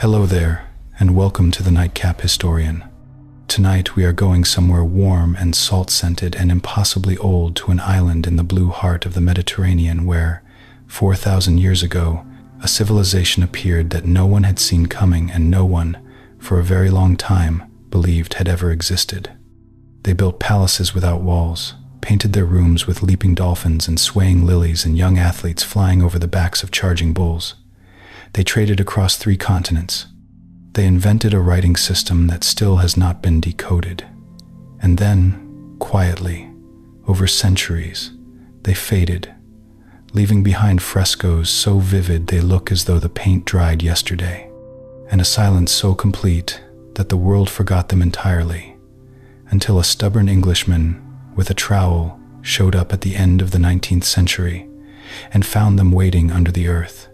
Hello there, and welcome to the Nightcap Historian. Tonight we are going somewhere warm and salt-scented and impossibly old, to an island in the blue heart of the Mediterranean where, 4,000 years ago, a civilization appeared that no one had seen coming and no one, for a very long time, believed had ever existed. They built palaces without walls, painted their rooms with leaping dolphins and swaying lilies and young athletes flying over the backs of charging bulls. They traded across 3 continents. They invented a writing system that still has not been decoded. And then, quietly, over centuries, they faded, leaving behind frescoes so vivid they look as though the paint dried yesterday, and a silence so complete that the world forgot them entirely, until a stubborn Englishman with a trowel showed up at the end of the 19th century and found them waiting under the earth.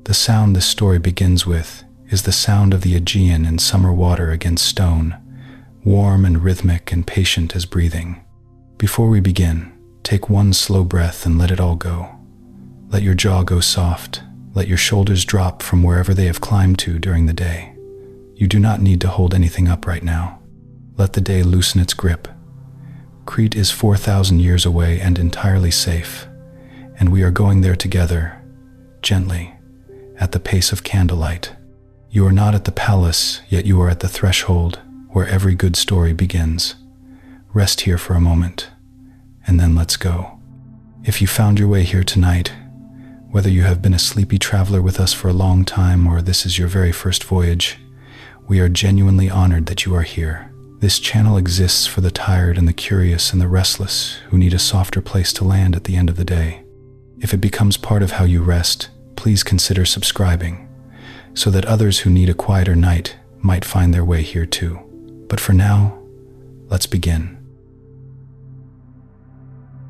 The sound this story begins with is the sound of the Aegean in summer water against stone, warm and rhythmic and patient as breathing. Before we begin, take one slow breath and let it all go. Let your jaw go soft. Let your shoulders drop from wherever they have climbed to during the day. You do not need to hold anything up right now. Let the day loosen its grip. Crete is 4,000 years away and entirely safe, and we are going there together, gently, at the pace of candlelight. You are not at the palace, yet you are at the threshold where every good story begins. Rest here for a moment, and then let's go. If you found your way here tonight, whether you have been a sleepy traveler with us for a long time or this is your very first voyage, we are genuinely honored that you are here. This channel exists for the tired and the curious and the restless who need a softer place to land at the end of the day. If it becomes part of how you rest, please consider subscribing, so that others who need a quieter night might find their way here too. But for now, let's begin.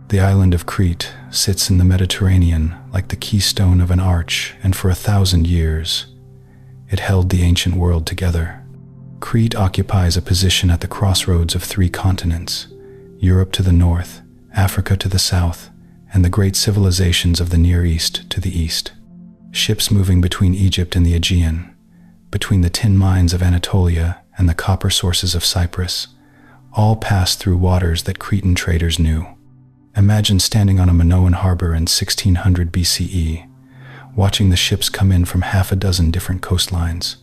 The island of Crete sits in the Mediterranean like the keystone of an arch, and for 1,000 years, it held the ancient world together. Crete occupies a position at the crossroads of 3 continents, Europe to the north, Africa to the south, and the great civilizations of the Near East to the east. Ships moving between Egypt and the Aegean, between the tin mines of Anatolia and the copper sources of Cyprus, all passed through waters that Cretan traders knew. Imagine standing on a Minoan harbor in 1600 BCE, watching the ships come in from half a dozen different coastlines,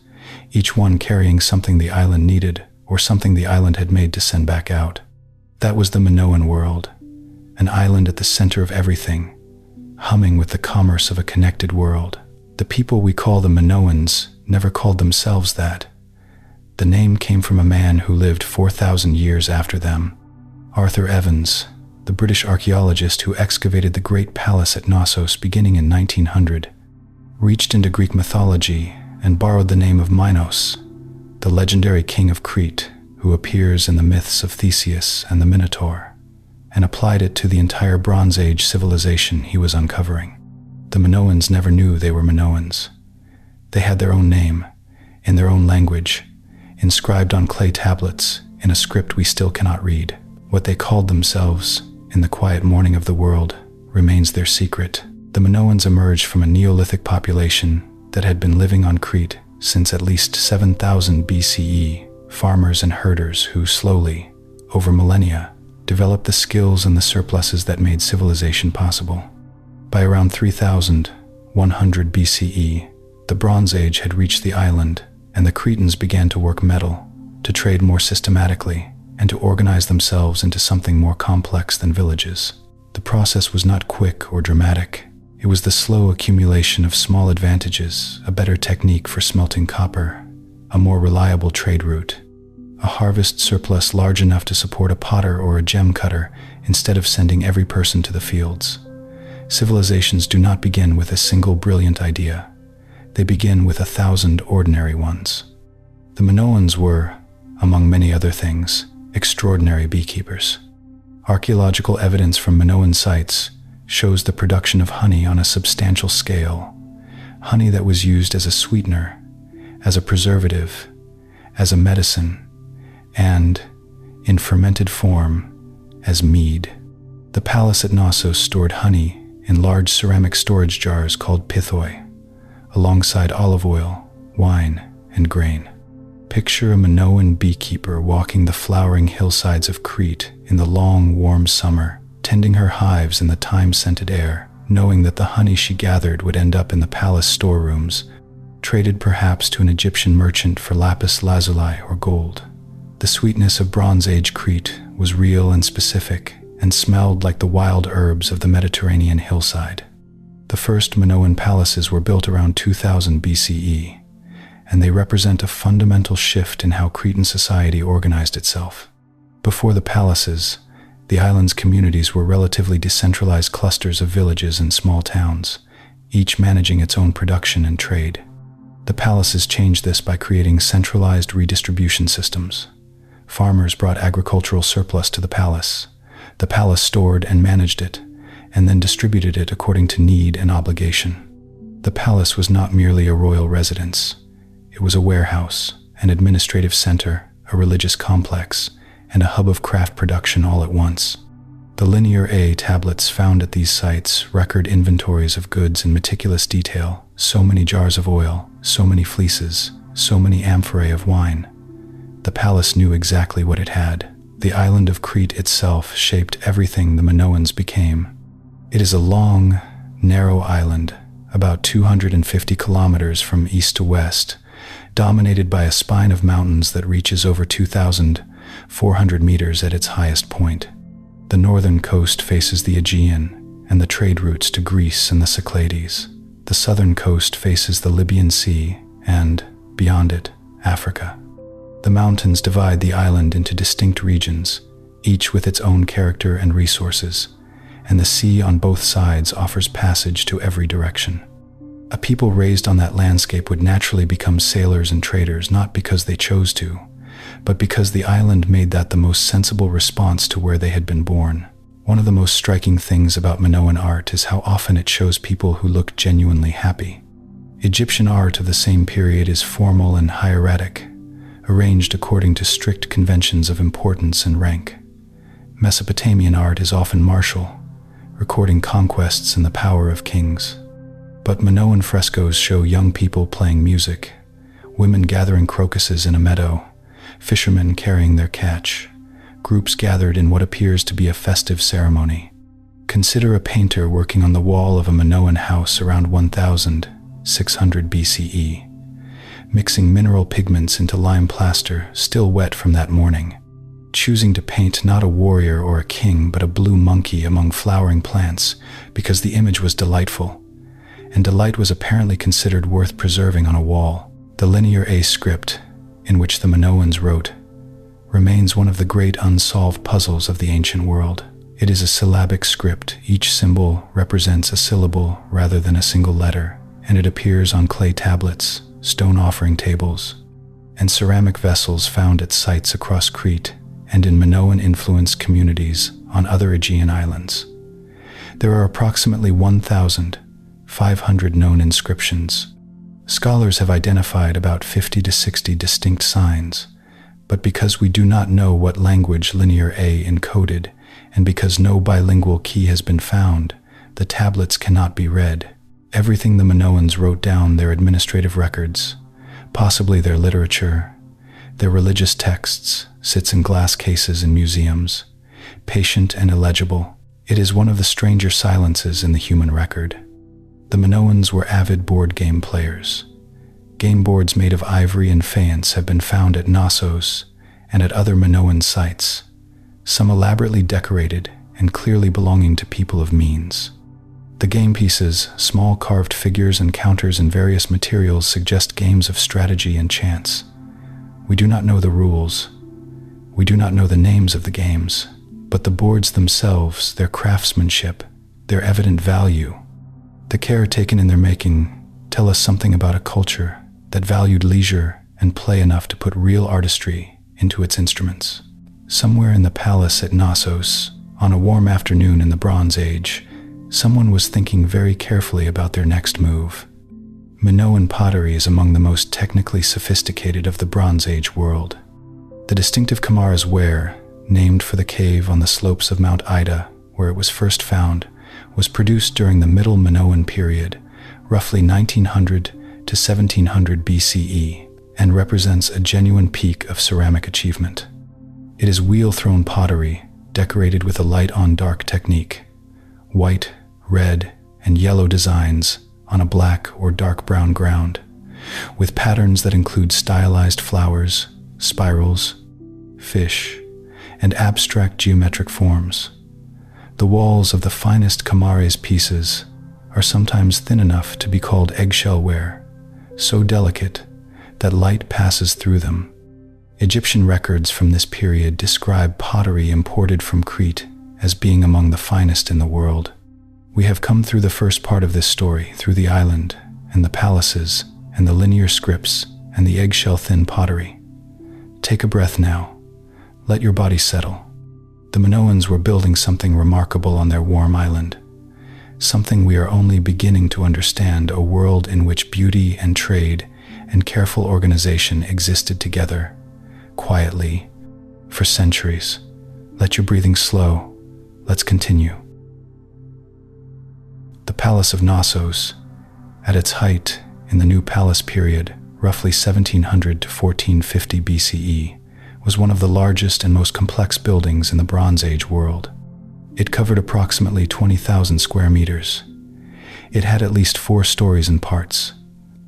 each one carrying something the island needed or something the island had made to send back out. That was the Minoan world, an island at the center of everything, humming with the commerce of a connected world. The people we call the Minoans never called themselves that. The name came from a man who lived 4,000 years after them. Arthur Evans, the British archaeologist who excavated the Great Palace at Knossos beginning in 1900, reached into Greek mythology and borrowed the name of Minos, the legendary king of Crete who appears in the myths of Theseus and the Minotaur, and applied it to the entire Bronze Age civilization he was uncovering. The Minoans never knew they were Minoans. They had their own name, in their own language, inscribed on clay tablets in a script we still cannot read. What they called themselves in the quiet morning of the world remains their secret. The Minoans emerged from a Neolithic population that had been living on Crete since at least 7,000 BCE, farmers and herders who slowly, over millennia, developed the skills and the surpluses that made civilization possible. By around 3,100 BCE, the Bronze Age had reached the island, and the Cretans began to work metal, to trade more systematically, and to organize themselves into something more complex than villages. The process was not quick or dramatic. It was the slow accumulation of small advantages, a better technique for smelting copper, a more reliable trade route, a harvest surplus large enough to support a potter or a gem cutter instead of sending every person to the fields. Civilizations do not begin with a single brilliant idea. They begin with 1,000 ordinary ones. The Minoans were, among many other things, extraordinary beekeepers. Archaeological evidence from Minoan sites shows the production of honey on a substantial scale, honey that was used as a sweetener, as a preservative, as a medicine, and, in fermented form, as mead. The palace at Knossos stored honey in large ceramic storage jars called pithoi, alongside olive oil, wine, and grain. Picture a Minoan beekeeper walking the flowering hillsides of Crete in the long, warm summer, tending her hives in the thyme-scented air, knowing that the honey she gathered would end up in the palace storerooms, traded perhaps to an Egyptian merchant for lapis lazuli or gold. The sweetness of Bronze Age Crete was real and specific, and smelled like the wild herbs of the Mediterranean hillside. The first Minoan palaces were built around 2000 BCE, and they represent a fundamental shift in how Cretan society organized itself. Before the palaces, the island's communities were relatively decentralized clusters of villages and small towns, each managing its own production and trade. The palaces changed this by creating centralized redistribution systems. Farmers brought agricultural surplus to the palace. The palace stored and managed it, and then distributed it according to need and obligation. The palace was not merely a royal residence. It was a warehouse, an administrative center, a religious complex, and a hub of craft production all at once. The Linear A tablets found at these sites record inventories of goods in meticulous detail: so many jars of oil, so many fleeces, so many amphorae of wine. The palace knew exactly what it had. The island of Crete itself shaped everything the Minoans became. It is a long, narrow island, about 250 kilometers from east to west, dominated by a spine of mountains that reaches over 2,400 meters at its highest point. The northern coast faces the Aegean and the trade routes to Greece and the Cyclades. The southern coast faces the Libyan Sea and, beyond it, Africa. The mountains divide the island into distinct regions, each with its own character and resources, and the sea on both sides offers passage to every direction. A people raised on that landscape would naturally become sailors and traders, not because they chose to, but because the island made that the most sensible response to where they had been born. One of the most striking things about Minoan art is how often it shows people who look genuinely happy. Egyptian art of the same period is formal and hieratic, arranged according to strict conventions of importance and rank. Mesopotamian art is often martial, recording conquests and the power of kings. But Minoan frescoes show young people playing music, women gathering crocuses in a meadow, fishermen carrying their catch, groups gathered in what appears to be a festive ceremony. Consider a painter working on the wall of a Minoan house around 1600 BCE, mixing mineral pigments into lime plaster still wet from that morning, choosing to paint not a warrior or a king but a blue monkey among flowering plants because the image was delightful, and delight was apparently considered worth preserving on a wall. The Linear A script, in which the Minoans wrote, remains one of the great unsolved puzzles of the ancient world. It is a syllabic script. Each symbol represents a syllable rather than a single letter, and it appears on clay tablets, stone offering tables, and ceramic vessels found at sites across Crete and in Minoan-influenced communities on other Aegean islands. There are approximately 1,500 known inscriptions. Scholars have identified about 50 to 60 distinct signs, but because we do not know what language Linear A encoded, and because no bilingual key has been found, the tablets cannot be read. Everything the Minoans wrote down, their administrative records, possibly their literature, their religious texts, sits in glass cases in museums, patient and illegible. It is one of the stranger silences in the human record. The Minoans were avid board game players. Game boards made of ivory and faience have been found at Knossos and at other Minoan sites, some elaborately decorated and clearly belonging to people of means. The game pieces, small carved figures and counters in various materials, suggest games of strategy and chance. We do not know the rules. We do not know the names of the games, but the boards themselves, their craftsmanship, their evident value, the care taken in their making, tell us something about a culture that valued leisure and play enough to put real artistry into its instruments. Somewhere in the palace at Knossos, on a warm afternoon in the Bronze Age, someone was thinking very carefully about their next move. Minoan pottery is among the most technically sophisticated of the Bronze Age world. The distinctive Kamara's ware, named for the cave on the slopes of Mount Ida, where it was first found, was produced during the Middle Minoan period, roughly 1900 to 1700 BCE. and represents a genuine peak of ceramic achievement. It is wheel-thrown pottery, decorated with a light-on-dark technique, white, red, and yellow designs on a black or dark brown ground, with patterns that include stylized flowers, spirals, fish, and abstract geometric forms. The walls of the finest Kamares pieces are sometimes thin enough to be called eggshell-ware, so delicate that light passes through them. Egyptian records from this period describe pottery imported from Crete as being among the finest in the world. We have come through the first part of this story, through the island, and the palaces, and the linear scripts, and the eggshell-thin pottery. Take a breath now. Let your body settle. The Minoans were building something remarkable on their warm island, something we are only beginning to understand, a world in which beauty and trade and careful organization existed together, quietly, for centuries. Let your breathing slow. Let's continue. The Palace of Knossos, at its height in the New Palace period, roughly 1700 to 1450 BCE, was one of the largest and most complex buildings in the Bronze Age world. It covered approximately 20,000 square meters. It had at least 4 stories in parts.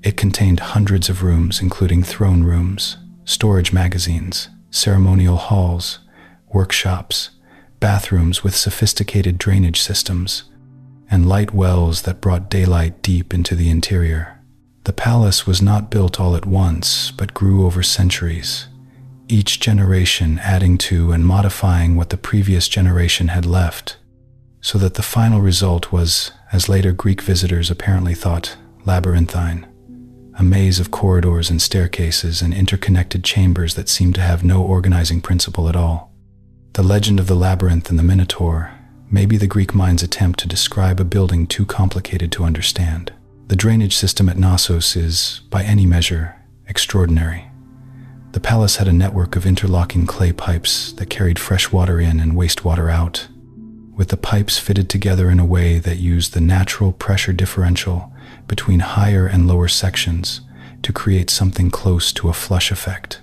It contained hundreds of rooms, including throne rooms, storage magazines, ceremonial halls, workshops, bathrooms with sophisticated drainage systems, and light wells that brought daylight deep into the interior. The palace was not built all at once, but grew over centuries, each generation adding to and modifying what the previous generation had left, so that the final result was, as later Greek visitors apparently thought, labyrinthine, a maze of corridors and staircases and interconnected chambers that seemed to have no organizing principle at all. The legend of the labyrinth and the Minotaur may be the Greek mind's attempt to describe a building too complicated to understand. The drainage system at Knossos is, by any measure, extraordinary. The palace had a network of interlocking clay pipes that carried fresh water in and wastewater out, with the pipes fitted together in a way that used the natural pressure differential between higher and lower sections to create something close to a flush effect.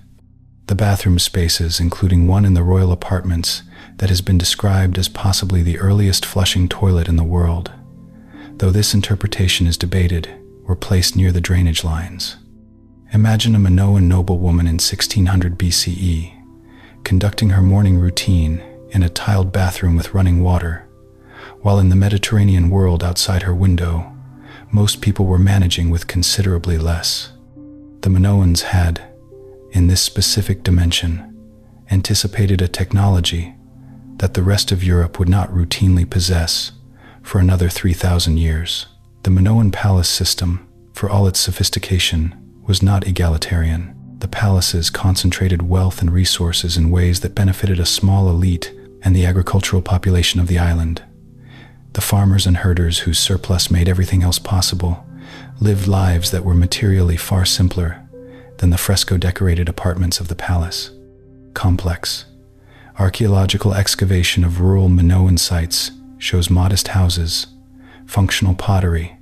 The bathroom spaces, including one in the royal apartments that has been described as possibly the earliest flushing toilet in the world, though this interpretation is debated, were placed near the drainage lines. Imagine a Minoan noblewoman in 1600 BCE, conducting her morning routine in a tiled bathroom with running water, while in the Mediterranean world outside her window, most people were managing with considerably less. The Minoans had, in this specific dimension, anticipated a technology that the rest of Europe would not routinely possess for another 3,000 years. The Minoan palace system, for all its sophistication, was not egalitarian. The palaces concentrated wealth and resources in ways that benefited a small elite and the agricultural population of the island. The farmers and herders whose surplus made everything else possible lived lives that were materially far simpler than the fresco-decorated apartments of the palace. Complex. Archaeological excavation of rural Minoan sites shows modest houses, functional pottery,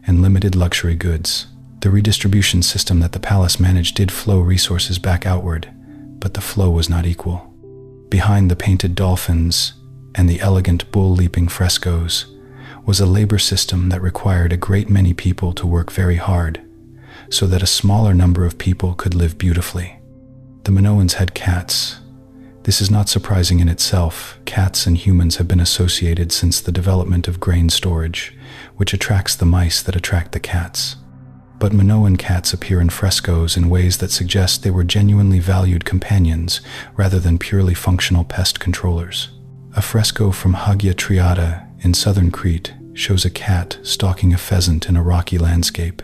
and limited luxury goods. The redistribution system that the palace managed did flow resources back outward, but the flow was not equal. Behind the painted dolphins and the elegant bull-leaping frescoes was a labor system that required a great many people to work very hard, so that a smaller number of people could live beautifully. The Minoans had cats. This is not surprising in itself. Cats and humans have been associated since the development of grain storage, which attracts the mice that attract the cats. But Minoan cats appear in frescoes in ways that suggest they were genuinely valued companions rather than purely functional pest controllers. A fresco from Hagia Triada in southern Crete shows a cat stalking a pheasant in a rocky landscape,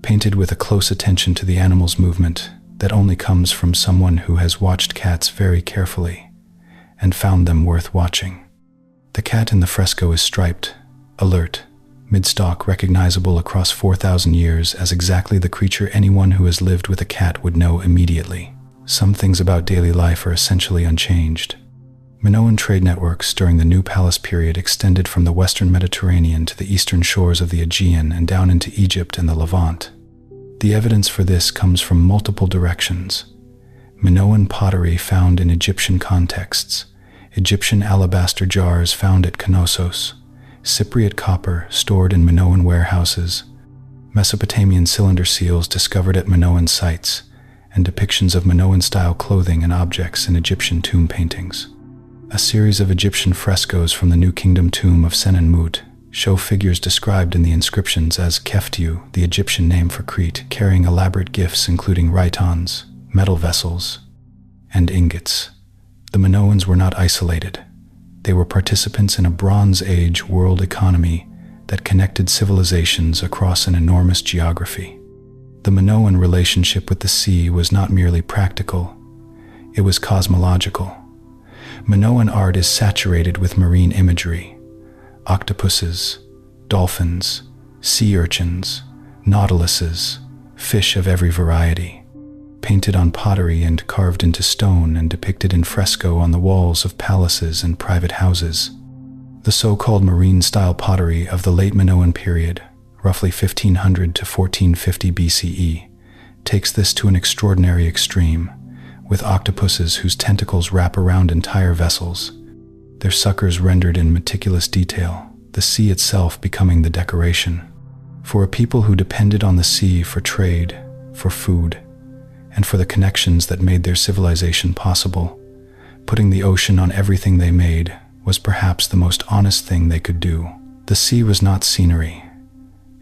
painted with a close attention to the animal's movement that only comes from someone who has watched cats very carefully and found them worth watching. The cat in the fresco is striped, alert, mid-stalk, recognizable across 4,000 years as exactly the creature anyone who has lived with a cat would know immediately. Some things about daily life are essentially unchanged. Minoan trade networks during the New Palace period extended from the western Mediterranean to the eastern shores of the Aegean and down into Egypt and the Levant. The evidence for this comes from multiple directions. Minoan pottery found in Egyptian contexts, Egyptian alabaster jars found at Knossos, Cypriot copper stored in Minoan warehouses, Mesopotamian cylinder seals discovered at Minoan sites, and depictions of Minoan-style clothing and objects in Egyptian tomb paintings. A series of Egyptian frescoes from the New Kingdom tomb of Senenmut show figures described in the inscriptions as Keftiu, the Egyptian name for Crete, carrying elaborate gifts including rhytons, metal vessels, and ingots. The Minoans were not isolated. They were participants in a Bronze Age world economy that connected civilizations across an enormous geography. The Minoan relationship with the sea was not merely practical, it was cosmological. Minoan art is saturated with marine imagery: octopuses, dolphins, sea urchins, nautiluses, fish of every variety, painted on pottery and carved into stone and depicted in fresco on the walls of palaces and private houses. The so-called marine-style pottery of the late Minoan period, roughly 1500 to 1450 BCE, takes this to an extraordinary extreme, with octopuses whose tentacles wrap around entire vessels, their suckers rendered in meticulous detail, the sea itself becoming the decoration. For a people who depended on the sea for trade, for food, and for the connections that made their civilization possible, putting the ocean on everything they made was perhaps the most honest thing they could do. The sea was not scenery.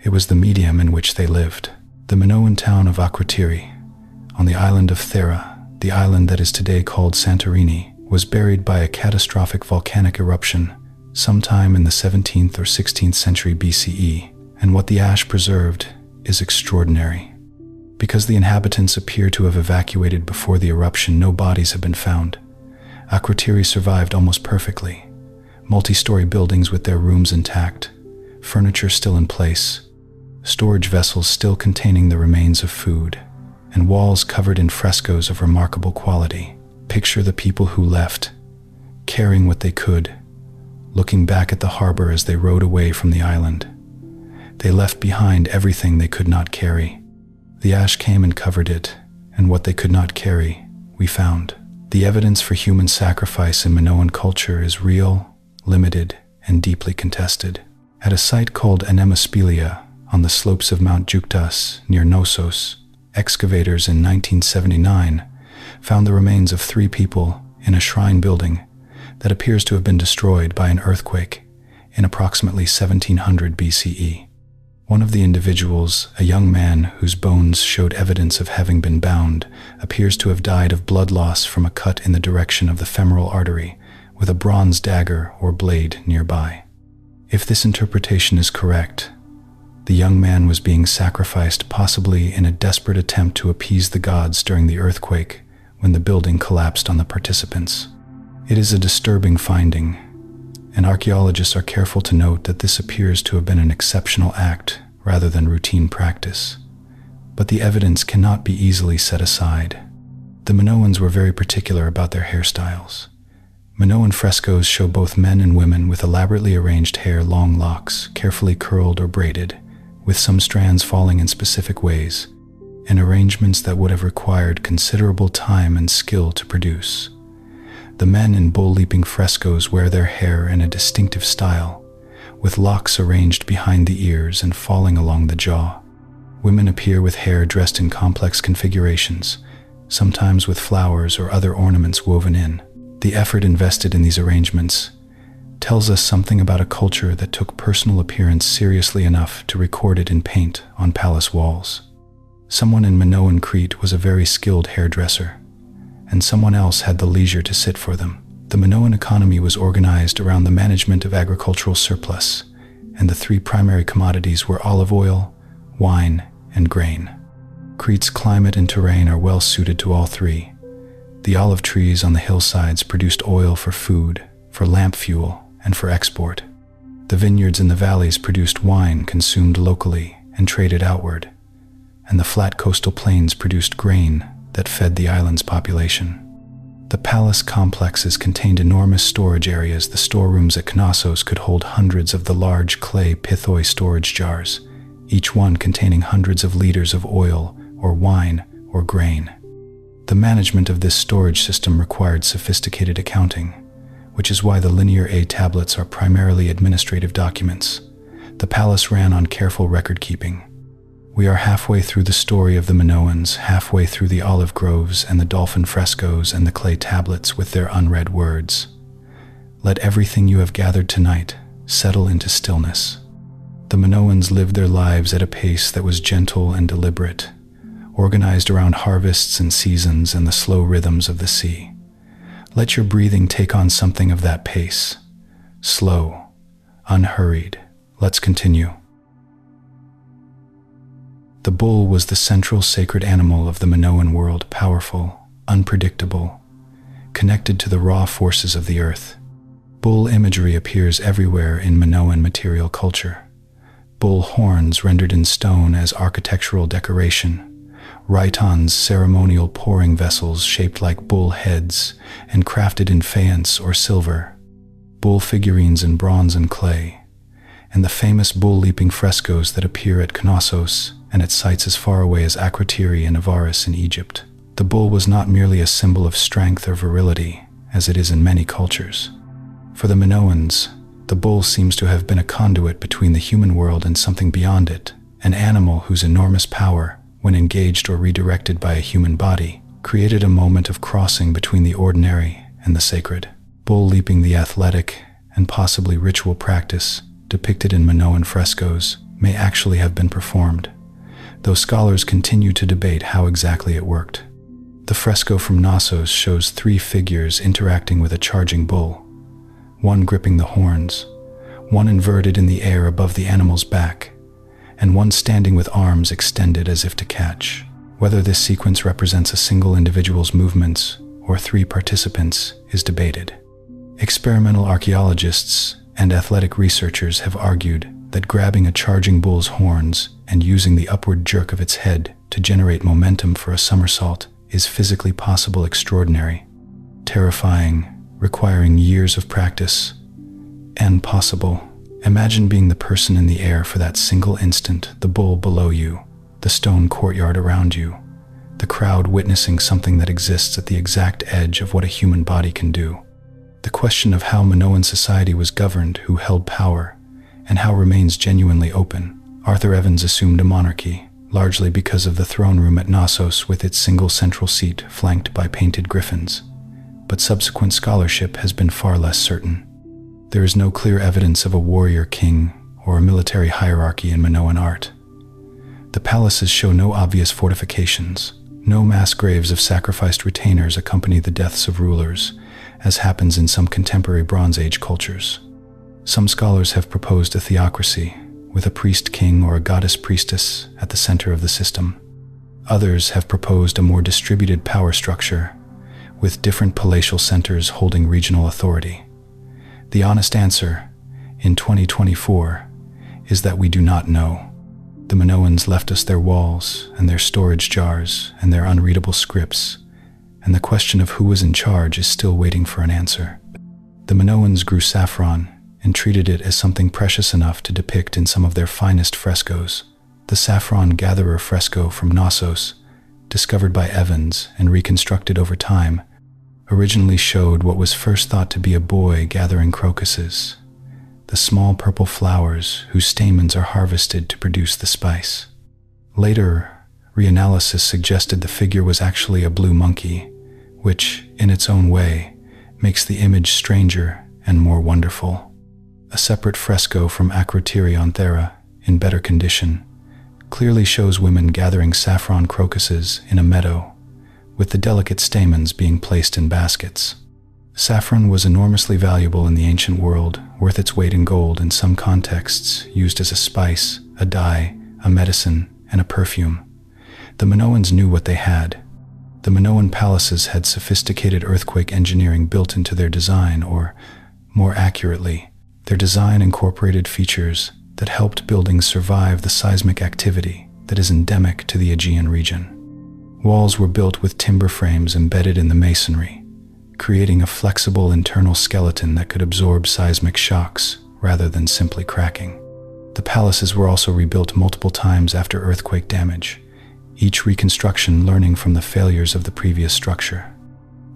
It was the medium in which they lived. The Minoan town of Akrotiri, on the island of Thera, the island that is today called Santorini, was buried by a catastrophic volcanic eruption sometime in the 17th or 16th century BCE, and what the ash preserved is extraordinary. Because the inhabitants appear to have evacuated before the eruption, no bodies have been found. Akrotiri survived almost perfectly. Multi-story buildings with their rooms intact, furniture still in place, storage vessels still containing the remains of food, and walls covered in frescoes of remarkable quality. Picture the people who left, carrying what they could, looking back at the harbor as they rowed away from the island. They left behind everything they could not carry. The ash came and covered it, and what they could not carry, we found. The evidence for human sacrifice in Minoan culture is real, limited, and deeply contested. At a site called Anemospilia, on the slopes of Mount Juktas, near Knossos, excavators in 1979 found the remains of 3 people in a shrine building that appears to have been destroyed by an earthquake in approximately 1700 BCE. One of the individuals, a young man whose bones showed evidence of having been bound, appears to have died of blood loss from a cut in the direction of the femoral artery, with a bronze dagger or blade nearby. If this interpretation is correct, the young man was being sacrificed possibly in a desperate attempt to appease the gods during the earthquake when the building collapsed on the participants. It is a disturbing finding, and archaeologists are careful to note that this appears to have been an exceptional act rather than routine practice. But the evidence cannot be easily set aside. The Minoans were very particular about their hairstyles. Minoan frescoes show both men and women with elaborately arranged hair, long locks, carefully curled or braided, with some strands falling in specific ways, and arrangements that would have required considerable time and skill to produce. The men in bull-leaping frescoes wear their hair in a distinctive style, with locks arranged behind the ears and falling along the jaw. Women appear with hair dressed in complex configurations, sometimes with flowers or other ornaments woven in. The effort invested in these arrangements tells us something about a culture that took personal appearance seriously enough to record it in paint on palace walls. Someone in Minoan Crete was a very skilled hairdresser, and someone else had the leisure to sit for them. The Minoan economy was organized around the management of agricultural surplus, and the 3 primary commodities were olive oil, wine, and grain. Crete's climate and terrain are well suited to all 3. The olive trees on the hillsides produced oil for food, for lamp fuel, and for export. The vineyards in the valleys produced wine consumed locally and traded outward, and the flat coastal plains produced grain that fed the island's population. The palace complexes contained enormous storage areas. The storerooms at Knossos could hold hundreds of the large clay pithoi storage jars, each one containing hundreds of liters of oil or wine or grain. The management of this storage system required sophisticated accounting, which is why the linear A tablets are primarily administrative documents. The palace ran on careful record-keeping. We are halfway through the story of the Minoans, halfway through the olive groves and the dolphin frescoes and the clay tablets with their unread words. Let everything you have gathered tonight settle into stillness. The Minoans lived their lives at a pace that was gentle and deliberate, organized around harvests and seasons and the slow rhythms of the sea. Let your breathing take on something of that pace. Slow, unhurried. Let's continue. The bull was the central sacred animal of the Minoan world, powerful, unpredictable, connected to the raw forces of the earth. Bull imagery appears everywhere in Minoan material culture. Bull horns rendered in stone as architectural decoration, Rhytons, ceremonial pouring vessels shaped like bull heads and crafted in faience or silver, bull figurines in bronze and clay, and the famous bull-leaping frescoes that appear at Knossos and at sites as far away as Akrotiri and Avaris in Egypt. The bull was not merely a symbol of strength or virility, as it is in many cultures. For the Minoans, the bull seems to have been a conduit between the human world and something beyond it, an animal whose enormous power, when engaged or redirected by a human body, created a moment of crossing between the ordinary and the sacred. Bull leaping, the athletic and possibly ritual practice depicted in Minoan frescoes, may actually have been performed, though scholars continue to debate how exactly it worked. The fresco from Knossos shows three figures interacting with a charging bull, one gripping the horns, one inverted in the air above the animal's back, and one standing with arms extended as if to catch. Whether this sequence represents a single individual's movements or three participants is debated. Experimental archaeologists and athletic researchers have argued that grabbing a charging bull's horns and using the upward jerk of its head to generate momentum for a somersault is physically possible, extraordinary, terrifying, requiring years of practice, and possible. Imagine being the person in the air for that single instant, the bull below you, the stone courtyard around you, the crowd witnessing something that exists at the exact edge of what a human body can do. The question of how Minoan society was governed, who held power, and how remains genuinely open. Arthur Evans assumed a monarchy, largely because of the throne room at Knossos with its single central seat flanked by painted griffins, but subsequent scholarship has been far less certain. There is no clear evidence of a warrior king or a military hierarchy in Minoan art. The palaces show no obvious fortifications. No mass graves of sacrificed retainers accompany the deaths of rulers, as happens in some contemporary Bronze Age cultures. Some scholars have proposed a theocracy, with a priest-king or a goddess-priestess at the center of the system. Others have proposed a more distributed power structure, with different palatial centers holding regional authority. The honest answer, in 2024, is that we do not know. The Minoans left us their walls and their storage jars and their unreadable scripts, and the question of who was in charge is still waiting for an answer. The Minoans grew saffron and treated it as something precious enough to depict in some of their finest frescoes. The saffron gatherer fresco from Knossos, discovered by Evans and reconstructed over time, originally showed what was first thought to be a boy gathering crocuses, the small purple flowers whose stamens are harvested to produce the spice. Later, reanalysis suggested the figure was actually a blue monkey, which, in its own way, makes the image stranger and more wonderful. A separate fresco from Akrotiri on Thera, in better condition, clearly shows women gathering saffron crocuses in a meadow, with the delicate stamens being placed in baskets. Saffron was enormously valuable in the ancient world, worth its weight in gold in some contexts, used as a spice, a dye, a medicine, and a perfume. The Minoans knew what they had. The Minoan palaces had sophisticated earthquake engineering built into their design, or, more accurately, their design incorporated features that helped buildings survive the seismic activity that is endemic to the Aegean region. Walls were built with timber frames embedded in the masonry, creating a flexible internal skeleton that could absorb seismic shocks rather than simply cracking. The palaces were also rebuilt multiple times after earthquake damage, each reconstruction learning from the failures of the previous structure.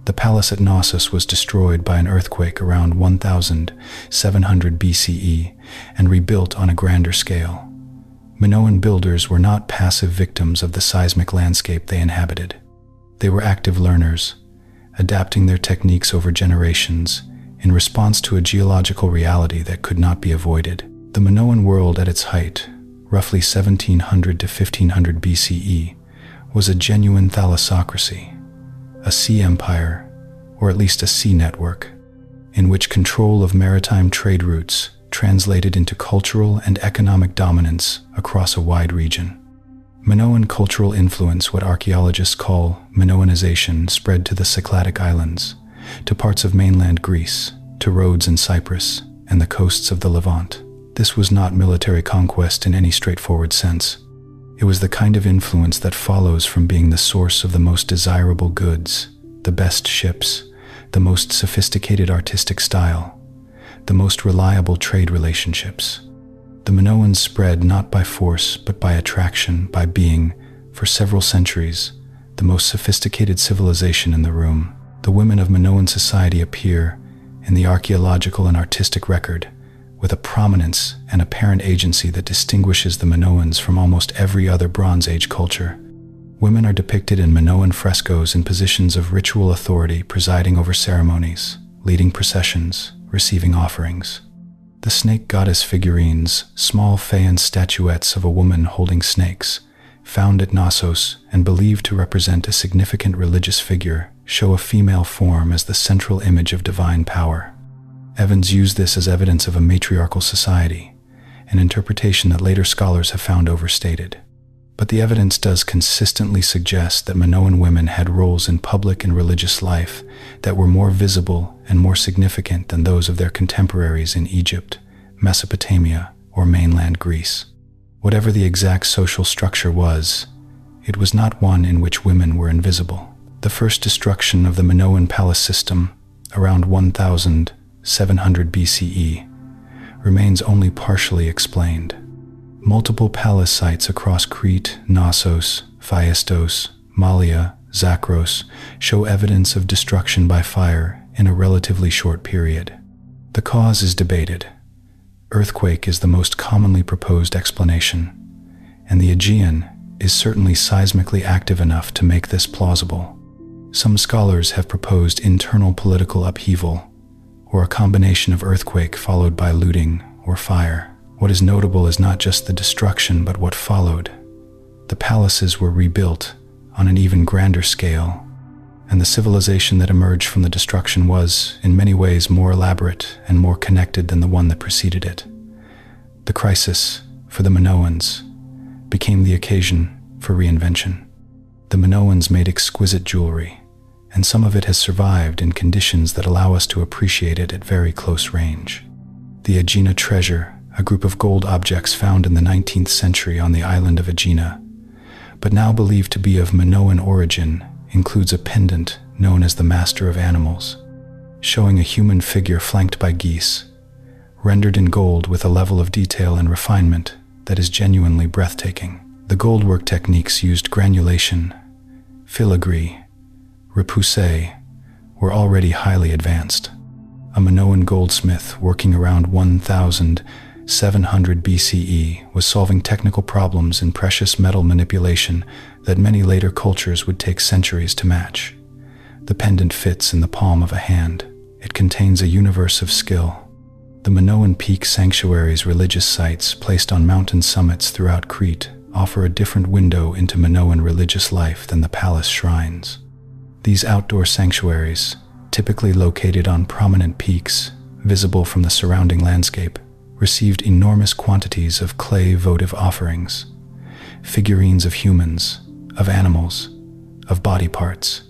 The palace at Knossos was destroyed by an earthquake around 1700 BCE and rebuilt on a grander scale. Minoan builders were not passive victims of the seismic landscape they inhabited. They were active learners, adapting their techniques over generations in response to a geological reality that could not be avoided. The Minoan world at its height, roughly 1700 to 1500 BCE, was a genuine thalassocracy, a sea empire, or at least a sea network, in which control of maritime trade routes translated into cultural and economic dominance across a wide region. Minoan cultural influence, what archaeologists call Minoanization, spread to the Cycladic Islands, to parts of mainland Greece, to Rhodes and Cyprus, and the coasts of the Levant. This was not military conquest in any straightforward sense. It was the kind of influence that follows from being the source of the most desirable goods, the best ships, the most sophisticated artistic style, the most reliable trade relationships. The Minoans spread not by force but by attraction, by being, for several centuries, the most sophisticated civilization in the room. The women of Minoan society appear, in the archaeological and artistic record, with a prominence and apparent agency that distinguishes the Minoans from almost every other Bronze Age culture. Women are depicted in Minoan frescoes in positions of ritual authority, presiding over ceremonies, leading processions, receiving offerings. The snake goddess figurines, small Phaean statuettes of a woman holding snakes, found at Knossos and believed to represent a significant religious figure, show a female form as the central image of divine power. Evans used this as evidence of a matriarchal society, an interpretation that later scholars have found overstated. But the evidence does consistently suggest that Minoan women had roles in public and religious life that were more visible and more significant than those of their contemporaries in Egypt, Mesopotamia, or mainland Greece. Whatever the exact social structure was, it was not one in which women were invisible. The first destruction of the Minoan palace system, around 1700 BCE, remains only partially explained. Multiple palace sites across Crete, Knossos, Phaistos, Mallia, Zakros show evidence of destruction by fire in a relatively short period. The cause is debated. Earthquake is the most commonly proposed explanation, and the Aegean is certainly seismically active enough to make this plausible. Some scholars have proposed internal political upheaval, or a combination of earthquake followed by looting or fire. What is notable is not just the destruction but what followed. The palaces were rebuilt on an even grander scale, and the civilization that emerged from the destruction was, in many ways, more elaborate and more connected than the one that preceded it. The crisis, for the Minoans, became the occasion for reinvention. The Minoans made exquisite jewelry, and some of it has survived in conditions that allow us to appreciate it at very close range. The Aegina treasure, a group of gold objects found in the 19th century on the island of Aegina, but now believed to be of Minoan origin, includes a pendant known as the Master of Animals, showing a human figure flanked by geese, rendered in gold with a level of detail and refinement that is genuinely breathtaking. The goldwork techniques used granulation, filigree, repoussé were already highly advanced. A Minoan goldsmith working around 1700 BCE was solving technical problems in precious metal manipulation that many later cultures would take centuries to match. The pendant fits in the palm of a hand. It contains a universe of skill. The Minoan peak sanctuaries, religious sites placed on mountain summits throughout Crete, offer a different window into Minoan religious life than the palace shrines. These outdoor sanctuaries, typically located on prominent peaks, visible from the surrounding landscape, received enormous quantities of clay votive offerings, figurines of humans, of animals, of body parts.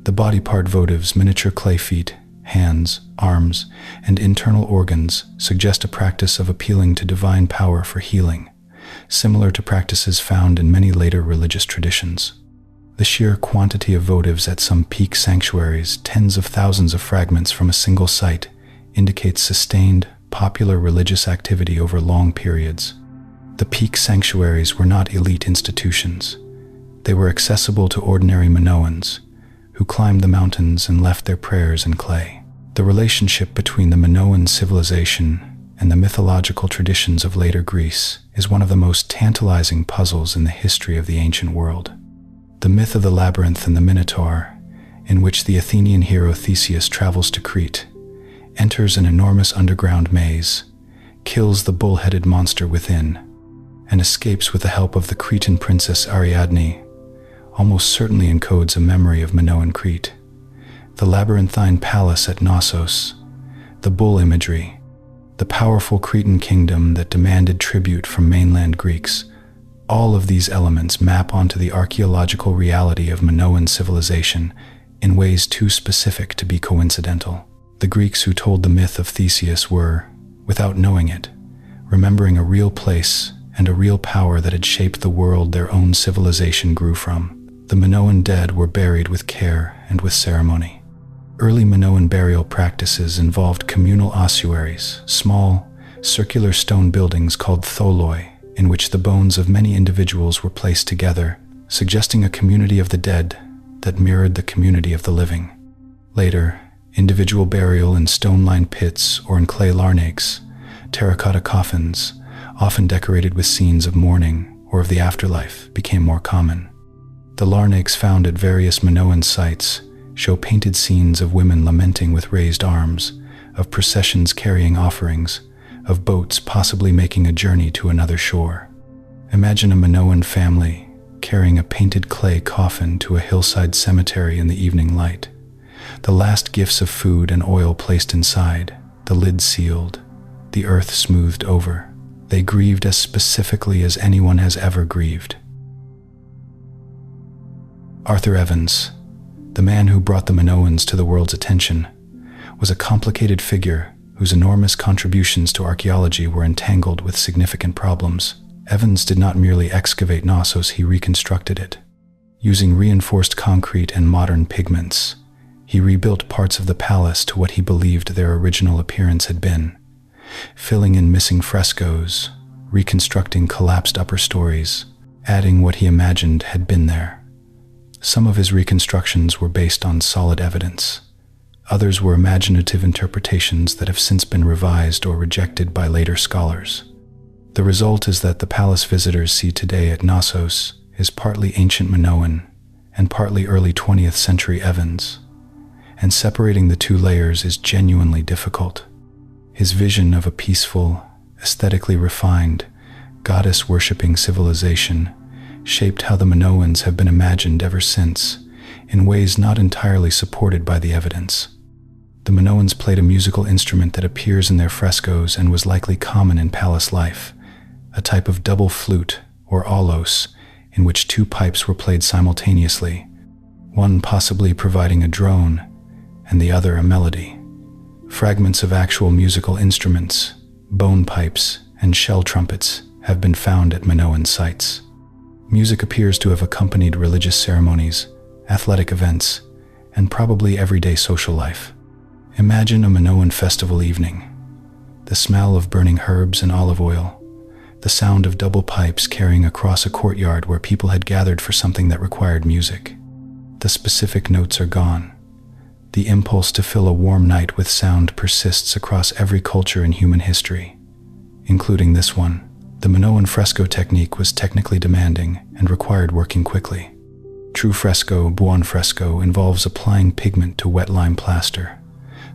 The body part votives, miniature clay feet, hands, arms, and internal organs, suggest a practice of appealing to divine power for healing, similar to practices found in many later religious traditions. The sheer quantity of votives at some peak sanctuaries, tens of thousands of fragments from a single site, indicates sustained, popular religious activity over long periods. The peak sanctuaries were not elite institutions. They were accessible to ordinary Minoans, who climbed the mountains and left their prayers in clay. The relationship between the Minoan civilization and the mythological traditions of later Greece is one of the most tantalizing puzzles in the history of the ancient world. The myth of the Labyrinth and the Minotaur, in which the Athenian hero Theseus travels to Crete, enters an enormous underground maze, kills the bull-headed monster within, and escapes with the help of the Cretan princess Ariadne, almost certainly encodes a memory of Minoan Crete. The labyrinthine palace at Knossos, the bull imagery, the powerful Cretan kingdom that demanded tribute from mainland Greeks, all of these elements map onto the archaeological reality of Minoan civilization in ways too specific to be coincidental. The Greeks who told the myth of Theseus were, without knowing it, remembering a real place and a real power that had shaped the world their own civilization grew from. The Minoan dead were buried with care and with ceremony. Early Minoan burial practices involved communal ossuaries, small, circular stone buildings called tholoi, in which the bones of many individuals were placed together, suggesting a community of the dead that mirrored the community of the living. Later, individual burial in stone-lined pits or in clay larnates, terracotta coffins, often decorated with scenes of mourning or of the afterlife, became more common. The larnates found at various Minoan sites show painted scenes of women lamenting with raised arms, of processions carrying offerings, of boats possibly making a journey to another shore. Imagine a Minoan family carrying a painted clay coffin to a hillside cemetery in the evening light. The last gifts of food and oil placed inside, the lid sealed, the earth smoothed over. They grieved as specifically as anyone has ever grieved. Arthur Evans, the man who brought the Minoans to the world's attention, was a complicated figure whose enormous contributions to archaeology were entangled with significant problems. Evans did not merely excavate Knossos, he reconstructed it. Using reinforced concrete and modern pigments, he rebuilt parts of the palace to what he believed their original appearance had been, filling in missing frescoes, reconstructing collapsed upper stories, adding what he imagined had been there. Some of his reconstructions were based on solid evidence. Others were imaginative interpretations that have since been revised or rejected by later scholars. The result is that the palace visitors see today at Knossos is partly ancient Minoan and partly early 20th century Evans, and separating the two layers is genuinely difficult. His vision of a peaceful, aesthetically refined, goddess-worshipping civilization shaped how the Minoans have been imagined ever since, in ways not entirely supported by the evidence. The Minoans played a musical instrument that appears in their frescoes and was likely common in palace life, a type of double flute, or aulos, in which two pipes were played simultaneously, one possibly providing a drone and the other a melody. Fragments of actual musical instruments, bone pipes, and shell trumpets have been found at Minoan sites. Music appears to have accompanied religious ceremonies, athletic events, and probably everyday social life. Imagine a Minoan festival evening. The smell of burning herbs and olive oil, the sound of double pipes carrying across a courtyard where people had gathered for something that required music. The specific notes are gone. The impulse to fill a warm night with sound persists across every culture in human history, including this one. The Minoan fresco technique was technically demanding and required working quickly. True fresco, buon fresco, involves applying pigment to wet lime plaster,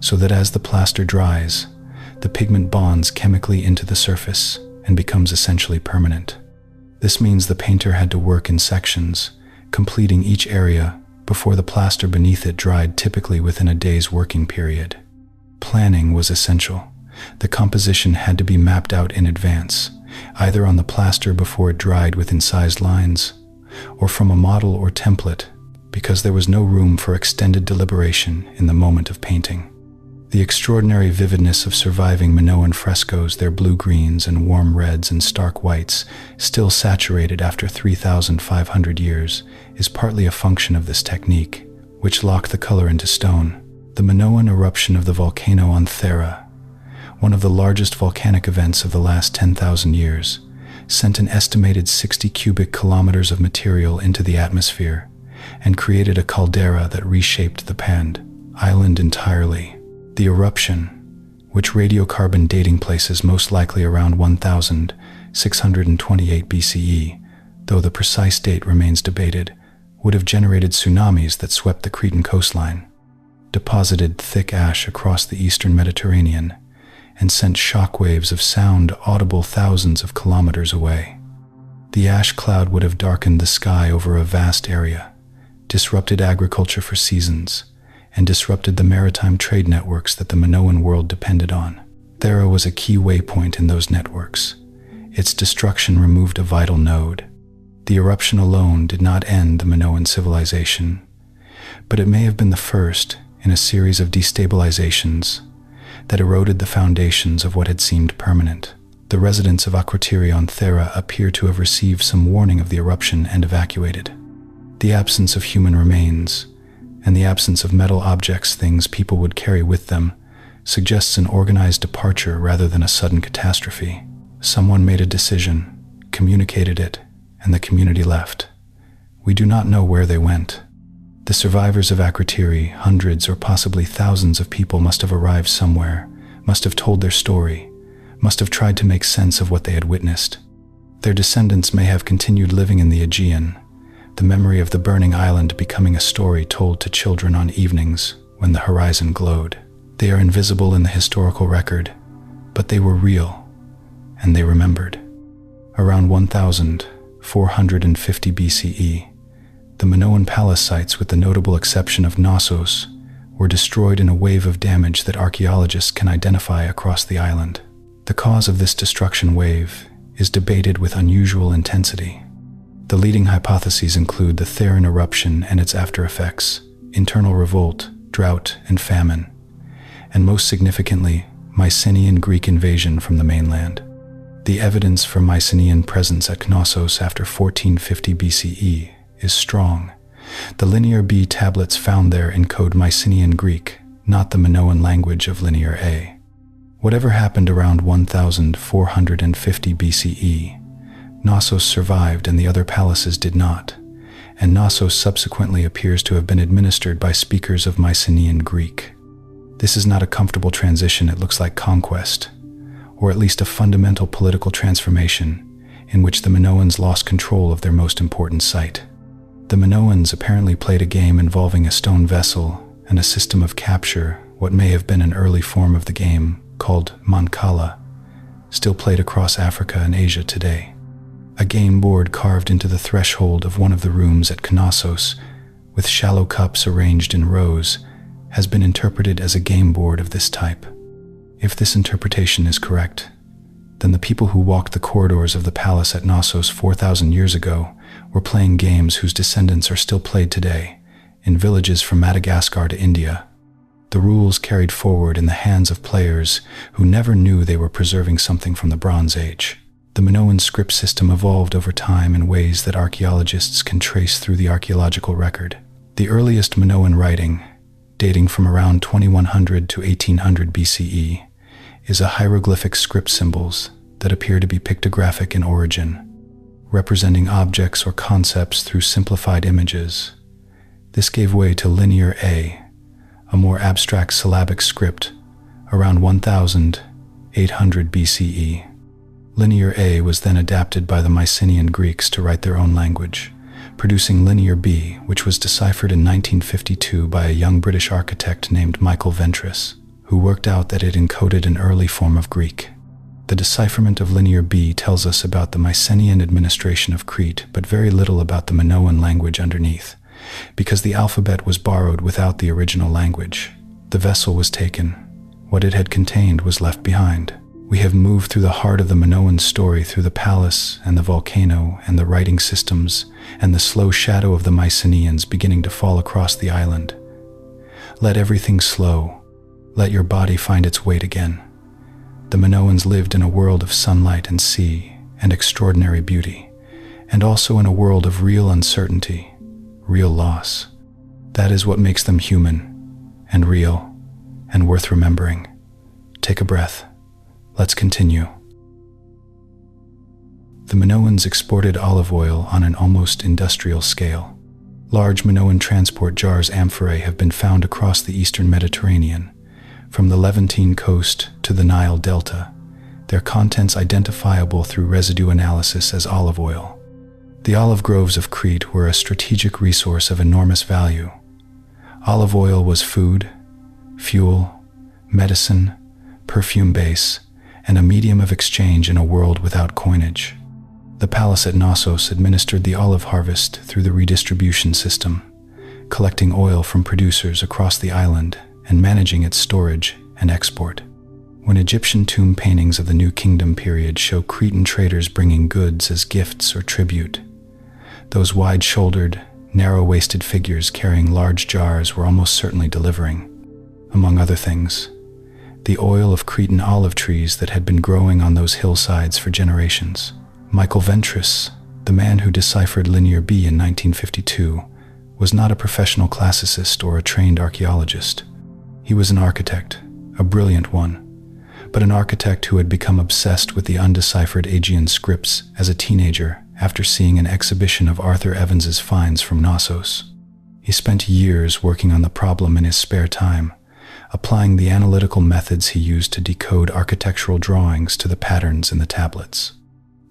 so that as the plaster dries, the pigment bonds chemically into the surface and becomes essentially permanent. This means the painter had to work in sections, completing each area before the plaster beneath it dried, typically within a day's working period. Planning was essential. The composition had to be mapped out in advance, either on the plaster before it dried with incised lines, or from a model or template, because there was no room for extended deliberation in the moment of painting. The extraordinary vividness of surviving Minoan frescoes, their blue-greens and warm reds and stark whites, still saturated after 3,500 years, is partly a function of this technique, which locked the color into stone. The Minoan eruption of the volcano on Thera, one of the largest volcanic events of the last 10,000 years, sent an estimated 60 cubic kilometers of material into the atmosphere and created a caldera that reshaped the panned island entirely. The eruption, which radiocarbon dating places most likely around 1628 BCE, though the precise date remains debated, would have generated tsunamis that swept the Cretan coastline, deposited thick ash across the eastern Mediterranean, and sent shockwaves of sound audible thousands of kilometers away. The ash cloud would have darkened the sky over a vast area, disrupted agriculture for seasons, and disrupted the maritime trade networks that the Minoan world depended on. Thera was a key waypoint in those networks. Its destruction removed a vital node. The eruption alone did not end the Minoan civilization, but it may have been the first in a series of destabilizations that eroded the foundations of what had seemed permanent. The residents of Akrotiri on Thera appear to have received some warning of the eruption and evacuated. The absence of human remains, and the absence of metal objects, things people would carry with them, suggests an organized departure rather than a sudden catastrophe. Someone made a decision, communicated it, and the community left. We do not know where they went. The survivors of Akrotiri, hundreds or possibly thousands of people, must have arrived somewhere, must have told their story, must have tried to make sense of what they had witnessed. Their descendants may have continued living in the Aegean, the memory of the burning island becoming a story told to children on evenings when the horizon glowed. They are invisible in the historical record, but they were real, and they remembered. Around 1450 BCE, the Minoan palace sites, with the notable exception of Knossos, were destroyed in a wave of damage that archaeologists can identify across the island. The cause of this destruction wave is debated with unusual intensity. The leading hypotheses include the Theran eruption and its aftereffects, internal revolt, drought, and famine, and most significantly, Mycenaean Greek invasion from the mainland. The evidence for Mycenaean presence at Knossos after 1450 BCE is strong. The Linear B tablets found there encode Mycenaean Greek, not the Minoan language of Linear A. Whatever happened around 1450 BCE, Knossos survived and the other palaces did not, and Knossos subsequently appears to have been administered by speakers of Mycenaean Greek. This is not a comfortable transition. It looks like conquest, or at least a fundamental political transformation in which the Minoans lost control of their most important site. The Minoans apparently played a game involving a stone vessel and a system of capture, what may have been an early form of the game called Mancala, still played across Africa and Asia today. A game board carved into the threshold of one of the rooms at Knossos, with shallow cups arranged in rows, has been interpreted as a game board of this type. If this interpretation is correct, then the people who walked the corridors of the palace at Knossos 4,000 years ago were playing games whose descendants are still played today, in villages from Madagascar to India. The rules carried forward in the hands of players who never knew they were preserving something from the Bronze Age. The Minoan script system evolved over time in ways that archaeologists can trace through the archaeological record. The earliest Minoan writing, dating from around 2100 to 1800 BCE, is a hieroglyphic script symbols that appear to be pictographic in origin, representing objects or concepts through simplified images. This gave way to Linear A, a more abstract syllabic script, around 1800 BCE. Linear A was then adapted by the Mycenaean Greeks to write their own language, producing Linear B, which was deciphered in 1952 by a young British architect named Michael Ventris, who worked out that it encoded an early form of Greek. The decipherment of Linear B tells us about the Mycenaean administration of Crete, but very little about the Minoan language underneath, because the alphabet was borrowed without the original language. The vessel was taken. What it had contained was left behind. We have moved through the heart of the Minoan story, through the palace and the volcano and the writing systems and the slow shadow of the Mycenaeans beginning to fall across the island. Let everything slow. Let your body find its weight again. The Minoans lived in a world of sunlight and sea and extraordinary beauty, and also in a world of real uncertainty, real loss. That is what makes them human and real and worth remembering. Take a breath. Let's continue. The Minoans exported olive oil on an almost industrial scale. Large Minoan transport jars amphorae have been found across the eastern Mediterranean, from the Levantine coast to the Nile Delta, their contents identifiable through residue analysis as olive oil. The olive groves of Crete were a strategic resource of enormous value. Olive oil was food, fuel, medicine, perfume base, and a medium of exchange in a world without coinage. The palace at Knossos administered the olive harvest through the redistribution system, collecting oil from producers across the island and managing its storage and export. When Egyptian tomb paintings of the New Kingdom period show Cretan traders bringing goods as gifts or tribute, those wide-shouldered, narrow-waisted figures carrying large jars were almost certainly delivering, among other things, the oil of Cretan olive trees that had been growing on those hillsides for generations. Michael Ventris, the man who deciphered Linear B in 1952, was not a professional classicist or a trained archaeologist. He was an architect, a brilliant one, but an architect who had become obsessed with the undeciphered Aegean scripts as a teenager after seeing an exhibition of Arthur Evans's finds from Knossos. He spent years working on the problem in his spare time, applying the analytical methods he used to decode architectural drawings to the patterns in the tablets.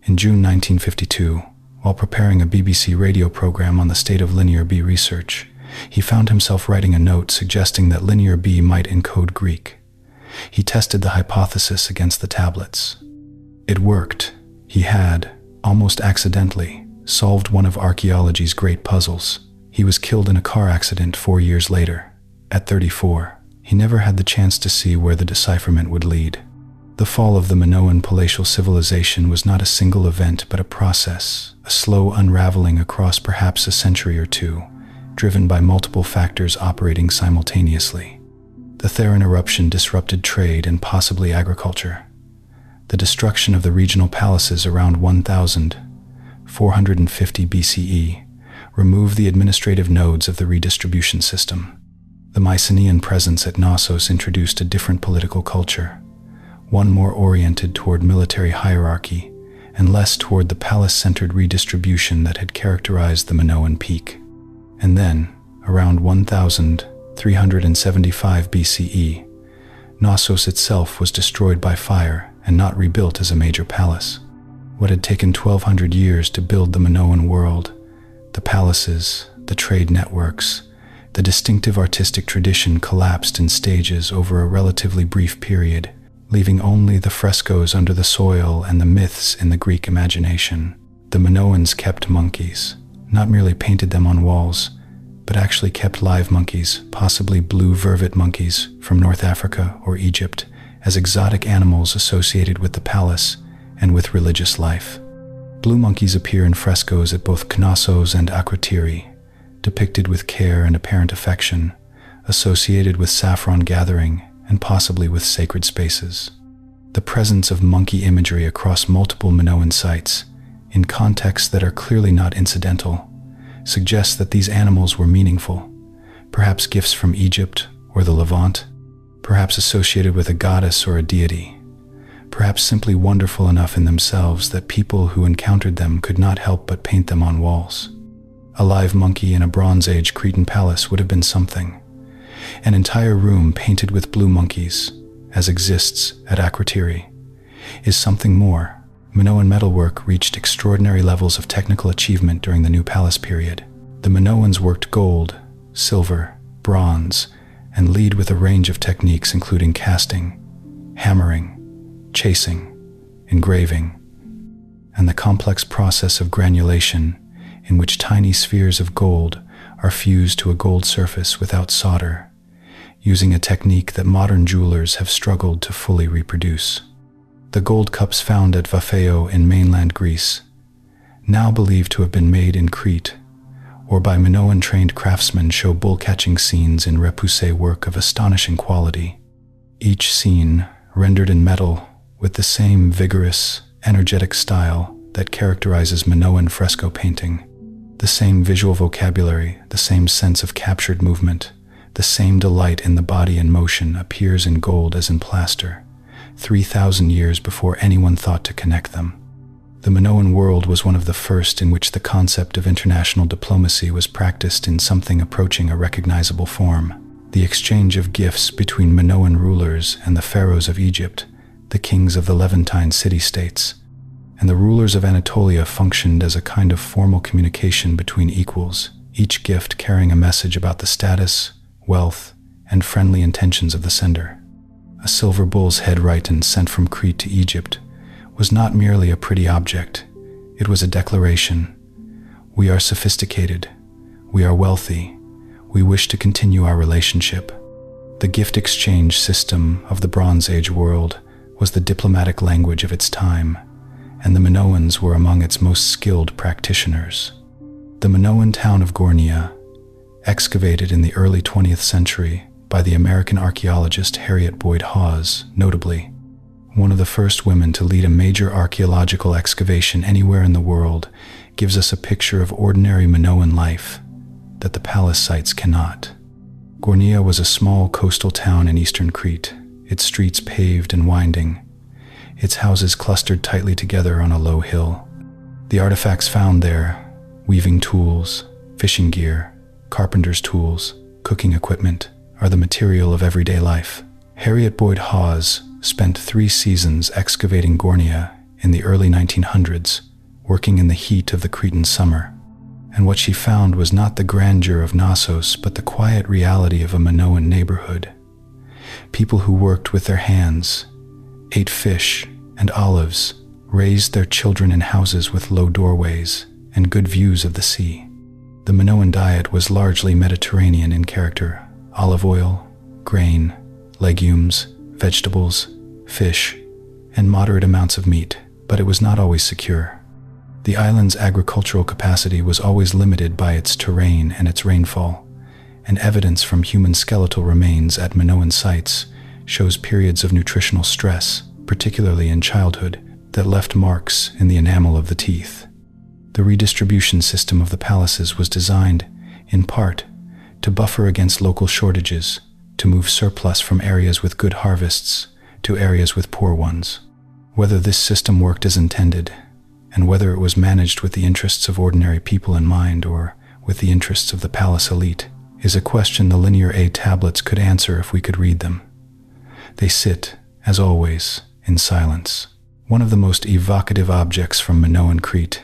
In June 1952, while preparing a BBC radio program on the state of Linear B research, he found himself writing a note suggesting that Linear B might encode Greek. He tested the hypothesis against the tablets. It worked. He had, almost accidentally, solved one of archaeology's great puzzles. He was killed in a car accident 4 years later. At 34, he never had the chance to see where the decipherment would lead. The fall of the Minoan palatial civilization was not a single event but a process, a slow unraveling across perhaps a century or two, driven by multiple factors operating simultaneously. The Theron eruption disrupted trade and possibly agriculture. The destruction of the regional palaces around 1450 BCE removed the administrative nodes of the redistribution system. The Mycenaean presence at Knossos introduced a different political culture, one more oriented toward military hierarchy and less toward the palace-centered redistribution that had characterized the Minoan peak. And then, around 1375 BCE, Knossos itself was destroyed by fire and not rebuilt as a major palace. What had taken 1,200 years to build the Minoan world, the palaces, the trade networks, the distinctive artistic tradition collapsed in stages over a relatively brief period, leaving only the frescoes under the soil and the myths in the Greek imagination. The Minoans kept monkeys, not merely painted them on walls, but actually kept live monkeys, possibly blue vervet monkeys from North Africa or Egypt, as exotic animals associated with the palace and with religious life. Blue monkeys appear in frescoes at both Knossos and Akrotiri, depicted with care and apparent affection, associated with saffron gathering and possibly with sacred spaces. The presence of monkey imagery across multiple Minoan sites, in contexts that are clearly not incidental, suggests that these animals were meaningful, perhaps gifts from Egypt or the Levant, perhaps associated with a goddess or a deity, perhaps simply wonderful enough in themselves that people who encountered them could not help but paint them on walls. A live monkey in a Bronze Age Cretan palace would have been something. An entire room painted with blue monkeys, as exists at Akrotiri, is something more. Minoan metalwork reached extraordinary levels of technical achievement during the New Palace period. The Minoans worked gold, silver, bronze, and lead with a range of techniques including casting, hammering, chasing, engraving, and the complex process of granulation in which tiny spheres of gold are fused to a gold surface without solder, using a technique that modern jewelers have struggled to fully reproduce. The gold cups found at Vafeo in mainland Greece, now believed to have been made in Crete, or by Minoan-trained craftsmen, show bull-catching scenes in repoussé work of astonishing quality. Each scene, rendered in metal, with the same vigorous, energetic style that characterizes Minoan fresco painting. The same visual vocabulary, the same sense of captured movement, the same delight in the body and motion appears in gold as in plaster, 3,000 years before anyone thought to connect them. The Minoan world was one of the first in which the concept of international diplomacy was practiced in something approaching a recognizable form. The exchange of gifts between Minoan rulers and the pharaohs of Egypt, the kings of the Levantine city-states, and the rulers of Anatolia functioned as a kind of formal communication between equals, each gift carrying a message about the status, wealth, and friendly intentions of the sender. A silver bull's head rhyton sent from Crete to Egypt was not merely a pretty object, it was a declaration. We are sophisticated, we are wealthy, we wish to continue our relationship. The gift exchange system of the Bronze Age world was the diplomatic language of its time, and the Minoans were among its most skilled practitioners. The Minoan town of Gornia, excavated in the early 20th century by the American archaeologist Harriet Boyd Hawes, notably, one of the first women to lead a major archaeological excavation anywhere in the world, gives us a picture of ordinary Minoan life that the palace sites cannot. Gornia was a small coastal town in eastern Crete, its streets paved and winding, its houses clustered tightly together on a low hill. The artifacts found there, weaving tools, fishing gear, carpenter's tools, cooking equipment, are the material of everyday life. Harriet Boyd Hawes spent 3 seasons excavating Gornia in the early 1900s, working in the heat of the Cretan summer. And what she found was not the grandeur of Knossos, but the quiet reality of a Minoan neighborhood. People who worked with their hands, ate fish and olives, raised their children in houses with low doorways and good views of the sea. The Minoan diet was largely Mediterranean in character: olive oil, grain, legumes, vegetables, fish, and moderate amounts of meat, but it was not always secure. The island's agricultural capacity was always limited by its terrain and its rainfall, and evidence from human skeletal remains at Minoan sites shows periods of nutritional stress, particularly in childhood, that left marks in the enamel of the teeth. The redistribution system of the palaces was designed, in part, to buffer against local shortages, to move surplus from areas with good harvests to areas with poor ones. Whether this system worked as intended, and whether it was managed with the interests of ordinary people in mind or with the interests of the palace elite, is a question the Linear A tablets could answer if we could read them. They sit, as always, in silence. One of the most evocative objects from Minoan Crete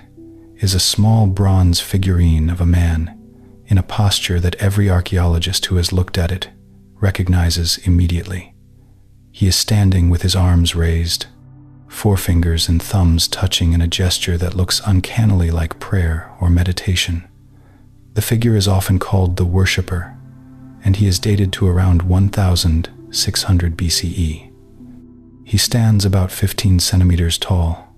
is a small bronze figurine of a man in a posture that every archaeologist who has looked at it recognizes immediately. He is standing with his arms raised, forefingers and thumbs touching in a gesture that looks uncannily like prayer or meditation. The figure is often called the worshipper, and he is dated to around 1600 BCE. He stands about 15 centimeters tall.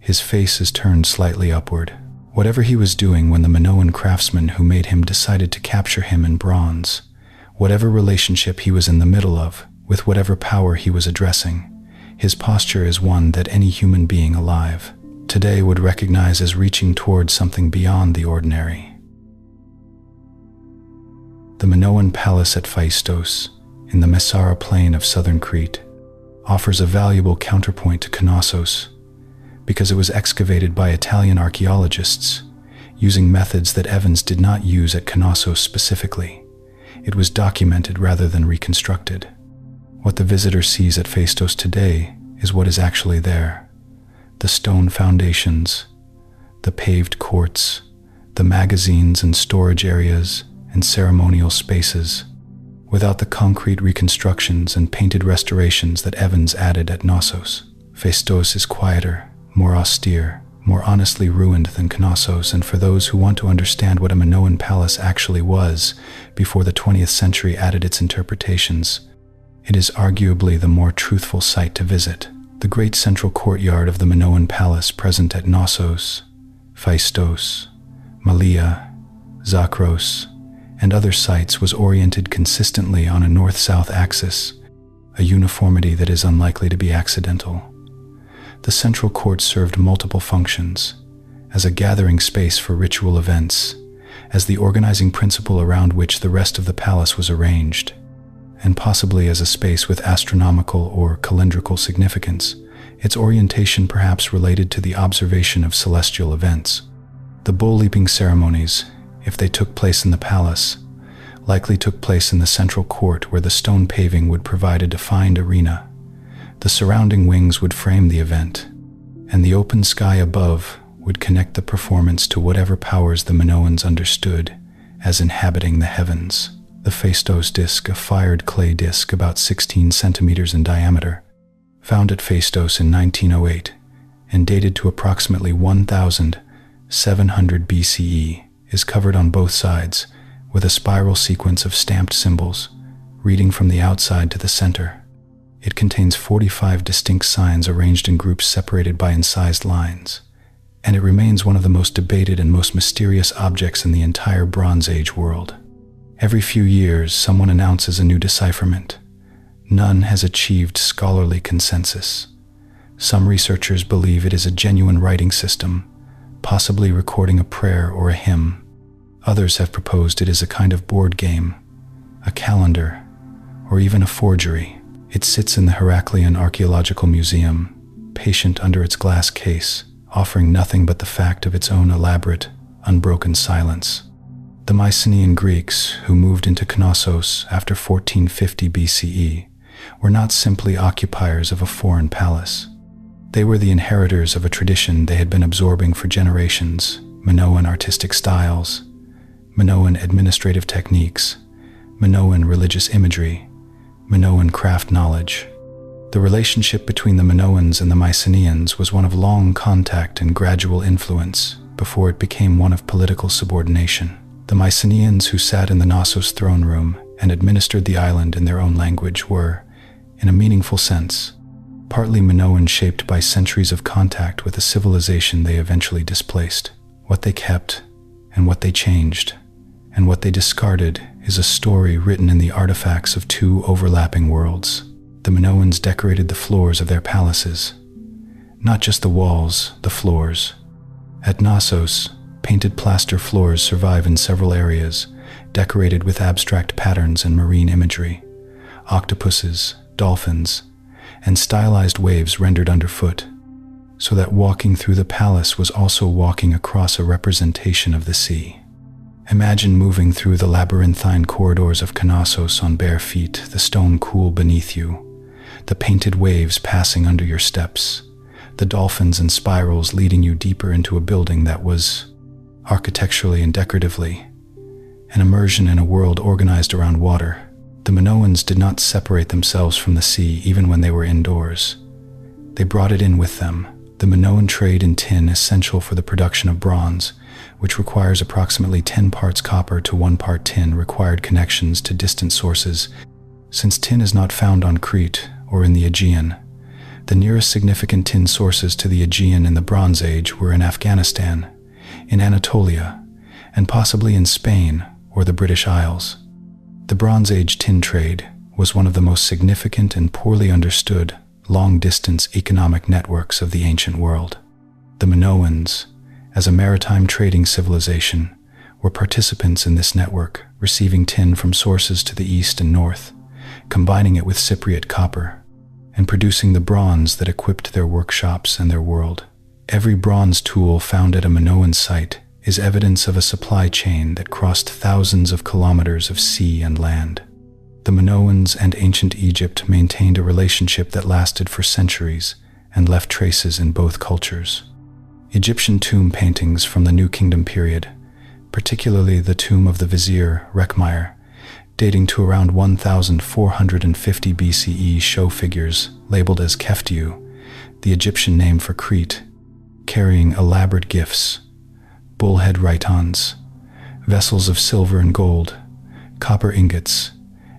His face is turned slightly upward. Whatever he was doing when the Minoan craftsman who made him decided to capture him in bronze, whatever relationship he was in the middle of, with whatever power he was addressing, his posture is one that any human being alive today would recognize as reaching towards something beyond the ordinary. The Minoan palace at Phaistos, in the Messara plain of southern Crete, offers a valuable counterpoint to Knossos, because it was excavated by Italian archaeologists, using methods that Evans did not use at Knossos specifically. It was documented rather than reconstructed. What the visitor sees at Phaistos today is what is actually there: the stone foundations, the paved courts, the magazines and storage areas and ceremonial spaces, without the concrete reconstructions and painted restorations that Evans added at Knossos. Phaistos is quieter, more austere, more honestly ruined than Knossos, and for those who want to understand what a Minoan palace actually was before the 20th century added its interpretations, it is arguably the more truthful site to visit. The great central courtyard of the Minoan palace present at Knossos, Phaistos, Malea, Zakros, and other sites was oriented consistently on a north-south axis, a uniformity that is unlikely to be accidental. The central court served multiple functions: as a gathering space for ritual events, as the organizing principle around which the rest of the palace was arranged, and possibly as a space with astronomical or calendrical significance, its orientation perhaps related to the observation of celestial events. The bull-leaping ceremonies, if they took place in the palace, likely took place in the central court where the stone paving would provide a defined arena. The surrounding wings would frame the event, and the open sky above would connect the performance to whatever powers the Minoans understood as inhabiting the heavens. The Phaistos disc, a fired clay disc about 16 centimeters in diameter, found at Phaistos in 1908 and dated to approximately 1700 BCE, is covered on both sides with a spiral sequence of stamped symbols, reading from the outside to the center. It contains 45 distinct signs arranged in groups separated by incised lines, and it remains one of the most debated and most mysterious objects in the entire Bronze Age world. Every few years, someone announces a new decipherment. None has achieved scholarly consensus. Some researchers believe it is a genuine writing system, possibly recording a prayer or a hymn. Others have proposed it is a kind of board game, a calendar, or even a forgery. It sits in the Heraclean Archaeological Museum, patient under its glass case, offering nothing but the fact of its own elaborate, unbroken silence. The Mycenaean Greeks, who moved into Knossos after 1450 BCE, were not simply occupiers of a foreign palace. They were the inheritors of a tradition they had been absorbing for generations: Minoan artistic styles, Minoan administrative techniques, Minoan religious imagery, Minoan craft knowledge. The relationship between the Minoans and the Mycenaeans was one of long contact and gradual influence before it became one of political subordination. The Mycenaeans, who sat in the Knossos throne room and administered the island in their own language, were, in a meaningful sense, partly Minoan, shaped by centuries of contact with a civilization they eventually displaced. What they kept and what they changed and what they discarded is a story written in the artifacts of two overlapping worlds. The Minoans decorated the floors of their palaces, not just the walls, the floors. At Knossos, painted plaster floors survive in several areas, decorated with abstract patterns and marine imagery, octopuses, dolphins, and stylized waves rendered underfoot, so that walking through the palace was also walking across a representation of the sea. Imagine moving through the labyrinthine corridors of Knossos on bare feet, the stone cool beneath you, the painted waves passing under your steps, the dolphins and spirals leading you deeper into a building that was, architecturally and decoratively, an immersion in a world organized around water. The Minoans did not separate themselves from the sea even when they were indoors. They brought it in with them. The Minoan trade in tin, essential for the production of bronze, which requires approximately 10 parts copper to 1 part tin, required connections to distant sources. Since tin is not found on Crete or in the Aegean, the nearest significant tin sources to the Aegean in the Bronze Age were in Afghanistan, in Anatolia, and possibly in Spain or the British Isles. The Bronze Age tin trade was one of the most significant and poorly understood long-distance economic networks of the ancient world. The Minoans, as a maritime trading civilization, were participants in this network, receiving tin from sources to the east and north, combining it with Cypriot copper, and producing the bronze that equipped their workshops and their world. Every bronze tool found at a Minoan site is evidence of a supply chain that crossed thousands of kilometers of sea and land. The Minoans and ancient Egypt maintained a relationship that lasted for centuries and left traces in both cultures. Egyptian tomb paintings from the New Kingdom period, particularly the tomb of the vizier Rekhmire, dating to around 1450 BCE, show figures labeled as Keftiu, the Egyptian name for Crete, carrying elaborate gifts, bullhead rhytons, vessels of silver and gold, copper ingots,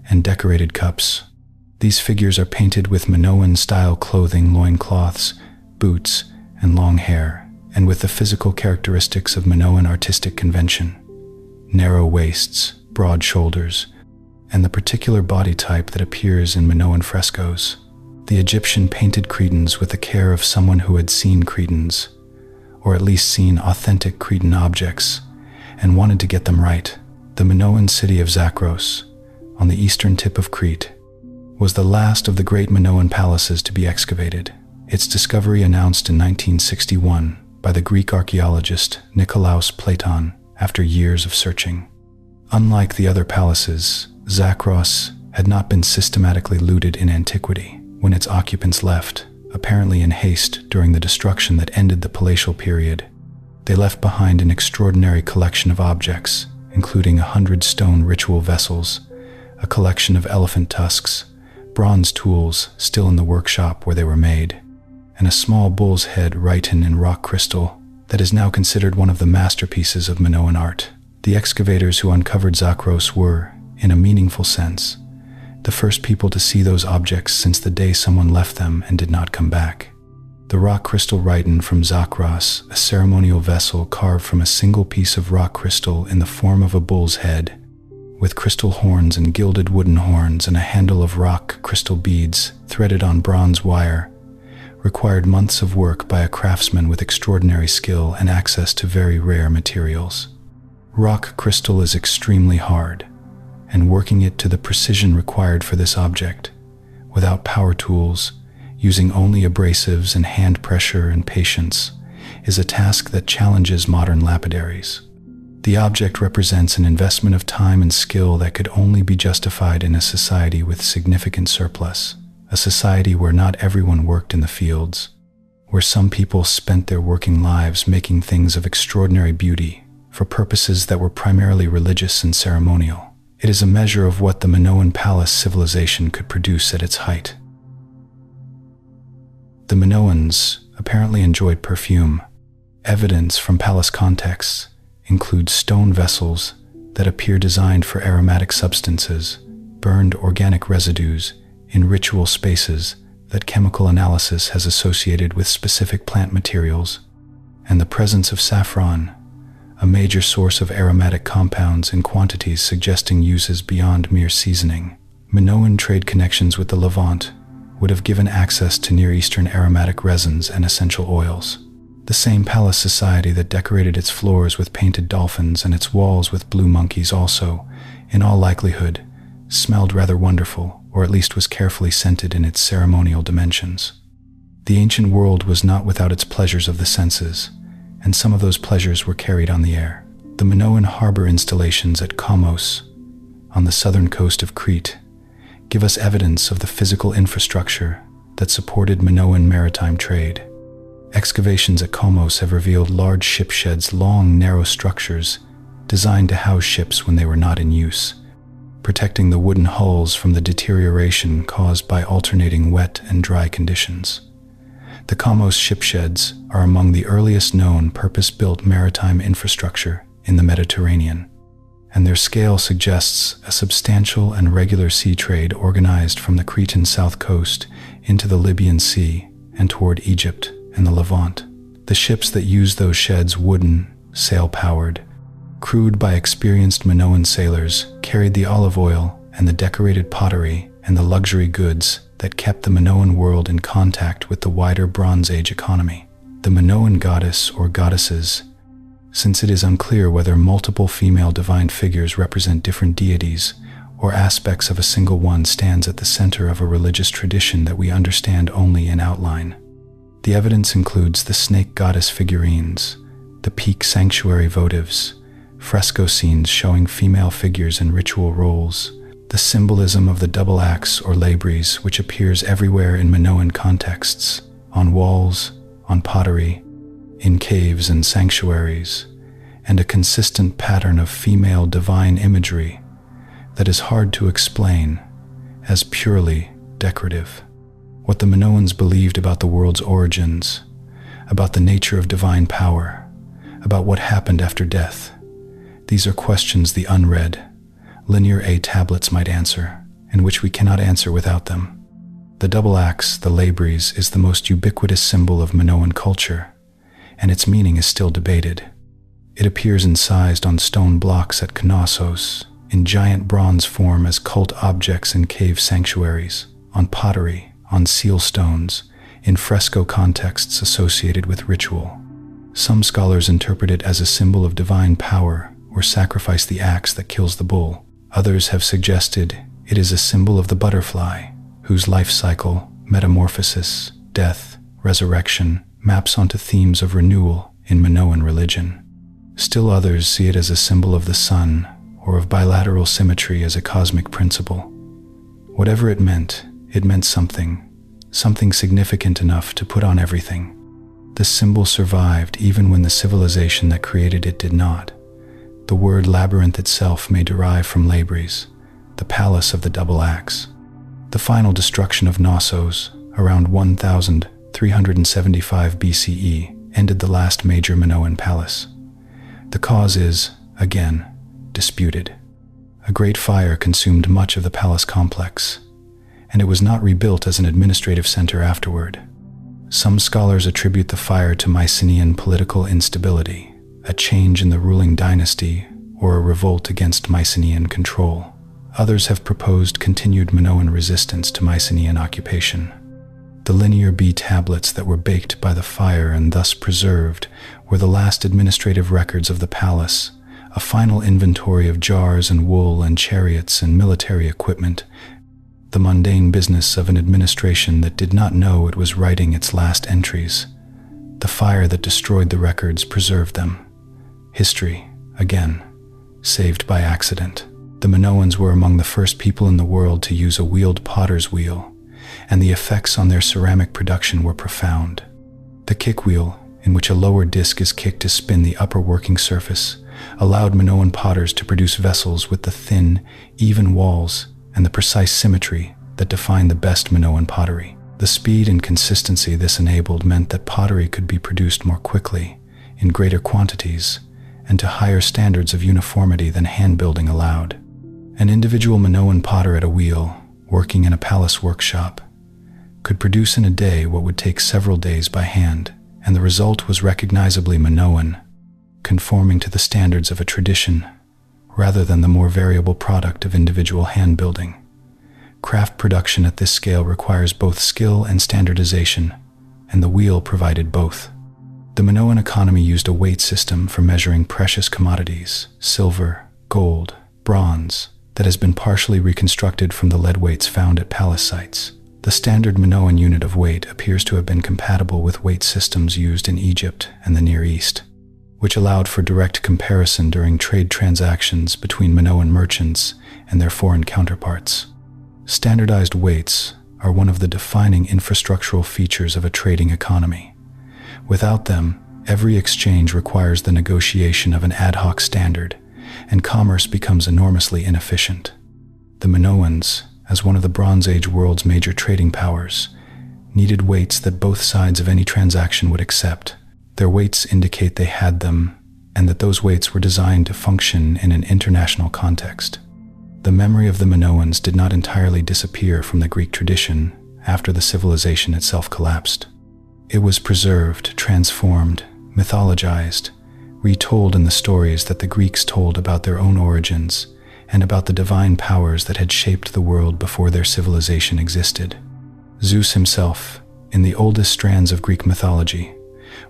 and decorated cups. These figures are painted with Minoan-style clothing, loincloths, boots, and long hair, and with the physical characteristics of Minoan artistic convention: narrow waists, broad shoulders, and the particular body type that appears in Minoan frescoes. The Egyptian painted Cretans with the care of someone who had seen Cretans, or at least seen authentic Cretan objects, and wanted to get them right. The Minoan city of Zakros, on the eastern tip of Crete, was the last of the great Minoan palaces to be excavated. Its discovery announced in 1961 by the Greek archaeologist Nikolaos Platon after years of searching. Unlike the other palaces, Zakros had not been systematically looted in antiquity when its occupants left, apparently in haste during the destruction that ended the palatial period. They left behind an extraordinary collection of objects, including 100 stone ritual vessels, a collection of elephant tusks, bronze tools still in the workshop where they were made, and a small bull's head written in rock crystal that is now considered one of the masterpieces of Minoan art. The excavators who uncovered Zakros were, in a meaningful sense, the first people to see those objects since the day someone left them and did not come back. The rock crystal rhyton from Zakros, a ceremonial vessel carved from a single piece of rock crystal in the form of a bull's head, with crystal horns and gilded wooden horns and a handle of rock crystal beads threaded on bronze wire, required months of work by a craftsman with extraordinary skill and access to very rare materials. Rock crystal is extremely hard, and working it to the precision required for this object, without power tools, using only abrasives and hand pressure and patience, is a task that challenges modern lapidaries. The object represents an investment of time and skill that could only be justified in a society with significant surplus, a society where not everyone worked in the fields, where some people spent their working lives making things of extraordinary beauty for purposes that were primarily religious and ceremonial. It is a measure of what the Minoan palace civilization could produce at its height. The Minoans apparently enjoyed perfume. Evidence from palace contexts includes stone vessels that appear designed for aromatic substances, burned organic residues in ritual spaces that chemical analysis has associated with specific plant materials, and the presence of saffron, a major source of aromatic compounds in quantities suggesting uses beyond mere seasoning. Minoan trade connections with the Levant would have given access to Near Eastern aromatic resins and essential oils. The same palace society that decorated its floors with painted dolphins and its walls with blue monkeys also, in all likelihood, smelled rather wonderful, or at least was carefully scented in its ceremonial dimensions. The ancient world was not without its pleasures of the senses, and some of those pleasures were carried on the air. The Minoan harbor installations at Knossos, on the southern coast of Crete, give us evidence of the physical infrastructure that supported Minoan maritime trade. Excavations at Knossos have revealed large ship sheds, long, narrow structures designed to house ships when they were not in use, protecting the wooden hulls from the deterioration caused by alternating wet and dry conditions. The Knossos ship sheds are among the earliest known purpose-built maritime infrastructure in the Mediterranean, and their scale suggests a substantial and regular sea trade organized from the Cretan south coast into the Libyan Sea and toward Egypt and the Levant. The ships that used those sheds, wooden, sail-powered, crewed by experienced Minoan sailors, carried the olive oil and the decorated pottery and the luxury goods that kept the Minoan world in contact with the wider Bronze Age economy. The Minoan goddess or goddesses, since it is unclear whether multiple female divine figures represent different deities or aspects of a single one, stands at the center of a religious tradition that we understand only in outline. The evidence includes the snake goddess figurines, the peak sanctuary votives, fresco scenes showing female figures in ritual roles, the symbolism of the double axe or Labyrinth, which appears everywhere in Minoan contexts, on walls, on pottery, in caves and sanctuaries, and a consistent pattern of female divine imagery that is hard to explain as purely decorative. What the Minoans believed about the world's origins, about the nature of divine power, about what happened after death, these are questions the unread, linear A tablets might answer, and which we cannot answer without them. The double axe, the Labyrinth, is the most ubiquitous symbol of Minoan culture, and its meaning is still debated. It appears incised on stone blocks at Knossos, in giant bronze form as cult objects in cave sanctuaries, on pottery, on seal stones, in fresco contexts associated with ritual. Some scholars interpret it as a symbol of divine power or sacrifice the axe that kills the bull. Others have suggested it is a symbol of the butterfly, whose life cycle, metamorphosis, death, resurrection maps onto themes of renewal in Minoan religion. Still others see it as a symbol of the sun or of bilateral symmetry as a cosmic principle. Whatever it meant something significant enough to put on everything. The symbol survived even when the civilization that created it did not. The word labyrinth itself may derive from Labres, the palace of the double axe. The final destruction of Knossos, around 1375 BCE, ended the last major Minoan palace. The cause is, again, disputed. A great fire consumed much of the palace complex, and it was not rebuilt as an administrative center afterward. Some scholars attribute the fire to Mycenaean political instability, a change in the ruling dynasty, or a revolt against Mycenaean control. Others have proposed continued Minoan resistance to Mycenaean occupation. The linear B tablets that were baked by the fire and thus preserved were the last administrative records of the palace, a final inventory of jars and wool and chariots and military equipment, the mundane business of an administration that did not know it was writing its last entries. The fire that destroyed the records preserved them. History, again, saved by accident. The Minoans were among the first people in the world to use a wheeled potter's wheel, and the effects on their ceramic production were profound. The kick wheel, in which a lower disc is kicked to spin the upper working surface, allowed Minoan potters to produce vessels with the thin, even walls and the precise symmetry that defined the best Minoan pottery. The speed and consistency this enabled meant that pottery could be produced more quickly, in greater quantities, and to higher standards of uniformity than hand building allowed. An individual Minoan potter at a wheel, working in a palace workshop, could produce in a day what would take several days by hand, and the result was recognizably Minoan, conforming to the standards of a tradition, rather than the more variable product of individual hand building. Craft production at this scale requires both skill and standardization, and the wheel provided both. The Minoan economy used a weight system for measuring precious commodities, silver, gold, bronze, that has been partially reconstructed from the lead weights found at palace sites. The standard Minoan unit of weight appears to have been compatible with weight systems used in Egypt and the Near East, which allowed for direct comparison during trade transactions between Minoan merchants and their foreign counterparts. Standardized weights are one of the defining infrastructural features of a trading economy. Without them, every exchange requires the negotiation of an ad hoc standard, and commerce becomes enormously inefficient. The Minoans, as one of the Bronze Age world's major trading powers, needed weights that both sides of any transaction would accept. Their weights indicate they had them, and that those weights were designed to function in an international context. The memory of the Minoans did not entirely disappear from the Greek tradition after the civilization itself collapsed. It was preserved, transformed, mythologized, retold in the stories that the Greeks told about their own origins and about the divine powers that had shaped the world before their civilization existed. Zeus himself, in the oldest strands of Greek mythology,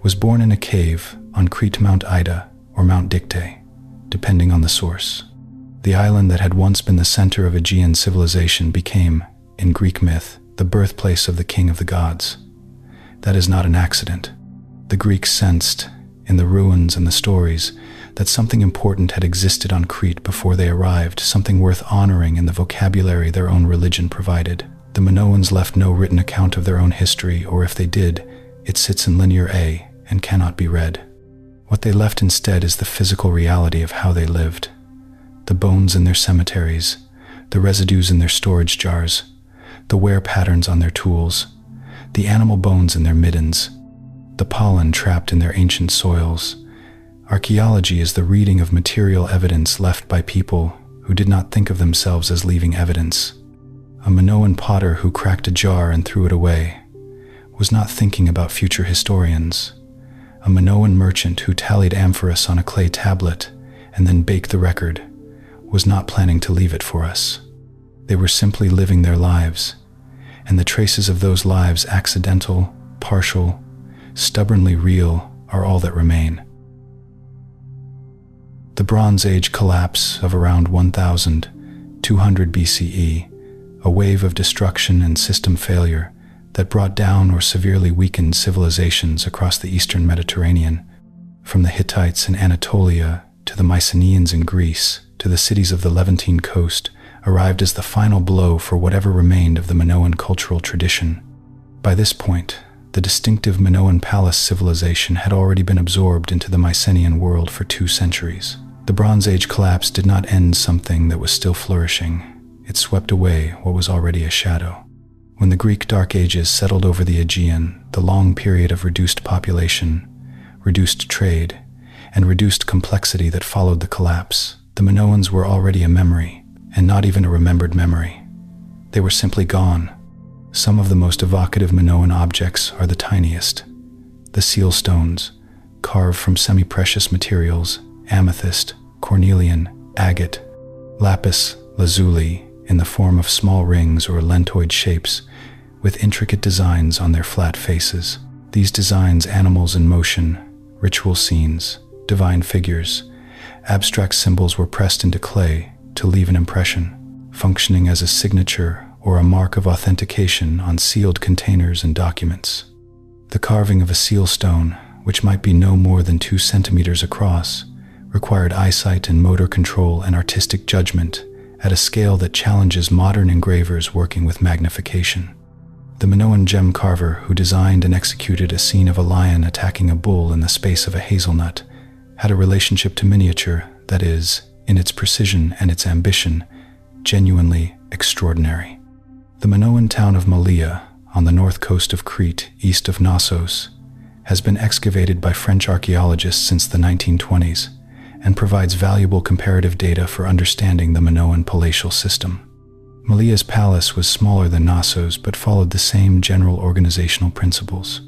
was born in a cave on Crete, Mount Ida, or Mount Dicte, depending on the source. The island that had once been the center of Aegean civilization became, in Greek myth, the birthplace of the king of the gods. That is not an accident. The Greeks sensed, in the ruins and the stories, that something important had existed on Crete before they arrived, something worth honoring in the vocabulary their own religion provided. The Minoans left no written account of their own history, or if they did, it sits in linear A and cannot be read. What they left instead is the physical reality of how they lived. The bones in their cemeteries, the residues in their storage jars, the wear patterns on their tools, the animal bones in their middens, the pollen trapped in their ancient soils. Archaeology is the reading of material evidence left by people who did not think of themselves as leaving evidence. A Minoan potter who cracked a jar and threw it away was not thinking about future historians. A Minoan merchant who tallied amphorus on a clay tablet and then baked the record was not planning to leave it for us. They were simply living their lives, and the traces of those lives, accidental, partial, stubbornly real, are all that remain. The Bronze Age collapse of around 1200 BCE, a wave of destruction and system failure, that brought down or severely weakened civilizations across the eastern Mediterranean, from the Hittites in Anatolia to the Mycenaeans in Greece to the cities of the Levantine coast, arrived as the final blow for whatever remained of the Minoan cultural tradition. By this point, the distinctive Minoan palace civilization had already been absorbed into the Mycenaean world for 2 centuries. The Bronze Age collapse did not end something that was still flourishing. It swept away what was already a shadow. When the Greek Dark Ages settled over the Aegean, the long period of reduced population, reduced trade, and reduced complexity that followed the collapse, the Minoans were already a memory, and not even a remembered memory. They were simply gone. Some of the most evocative Minoan objects are the tiniest. The seal stones, carved from semi-precious materials, amethyst, cornelian, agate, lapis lazuli, in the form of small rings or lentoid shapes, with intricate designs on their flat faces. These designs, animals in motion, ritual scenes, divine figures, abstract symbols were pressed into clay to leave an impression, functioning as a signature or a mark of authentication on sealed containers and documents. The carving of a seal stone, which might be no more than 2 centimeters across, required eyesight and motor control and artistic judgment at a scale that challenges modern engravers working with magnification. The Minoan gem carver who designed and executed a scene of a lion attacking a bull in the space of a hazelnut had a relationship to miniature that is, in its precision and its ambition, genuinely extraordinary. The Minoan town of Malea, on the north coast of Crete, east of Knossos, has been excavated by French archaeologists since the 1920s and provides valuable comparative data for understanding the Minoan palatial system. Malea's palace was smaller than Knossos but followed the same general organizational principles: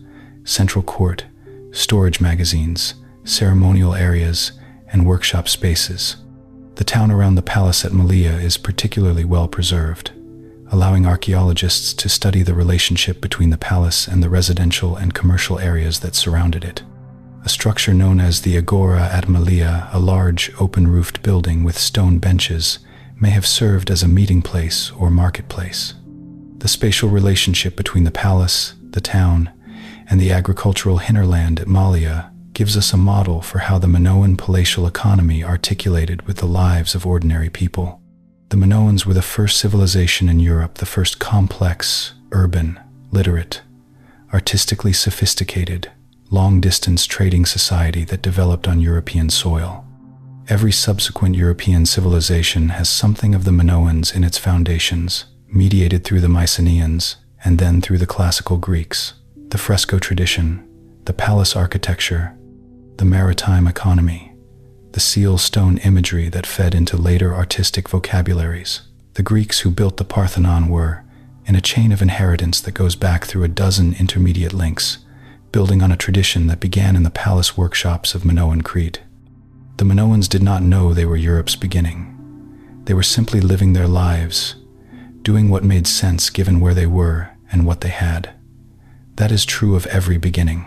central court, storage magazines, ceremonial areas, and workshop spaces. The town around the palace at Malea is particularly well preserved, allowing archaeologists to study the relationship between the palace and the residential and commercial areas that surrounded it. A structure known as the Agora at Malea, a large, open-roofed building with stone benches, may have served as a meeting place or marketplace. The spatial relationship between the palace, the town, and the agricultural hinterland at Malea gives us a model for how the Minoan palatial economy articulated with the lives of ordinary people. The Minoans were the first civilization in Europe, the first complex, urban, literate, artistically sophisticated, long-distance trading society that developed on European soil. Every subsequent European civilization has something of the Minoans in its foundations, mediated through the Mycenaeans and then through the classical Greeks, the fresco tradition, the palace architecture, the maritime economy, the seal stone imagery that fed into later artistic vocabularies. The Greeks who built the Parthenon were, in a chain of inheritance that goes back through a dozen intermediate links, building on a tradition that began in the palace workshops of Minoan Crete. The Minoans did not know they were Europe's beginning. They were simply living their lives, doing what made sense given where they were and what they had. That is true of every beginning.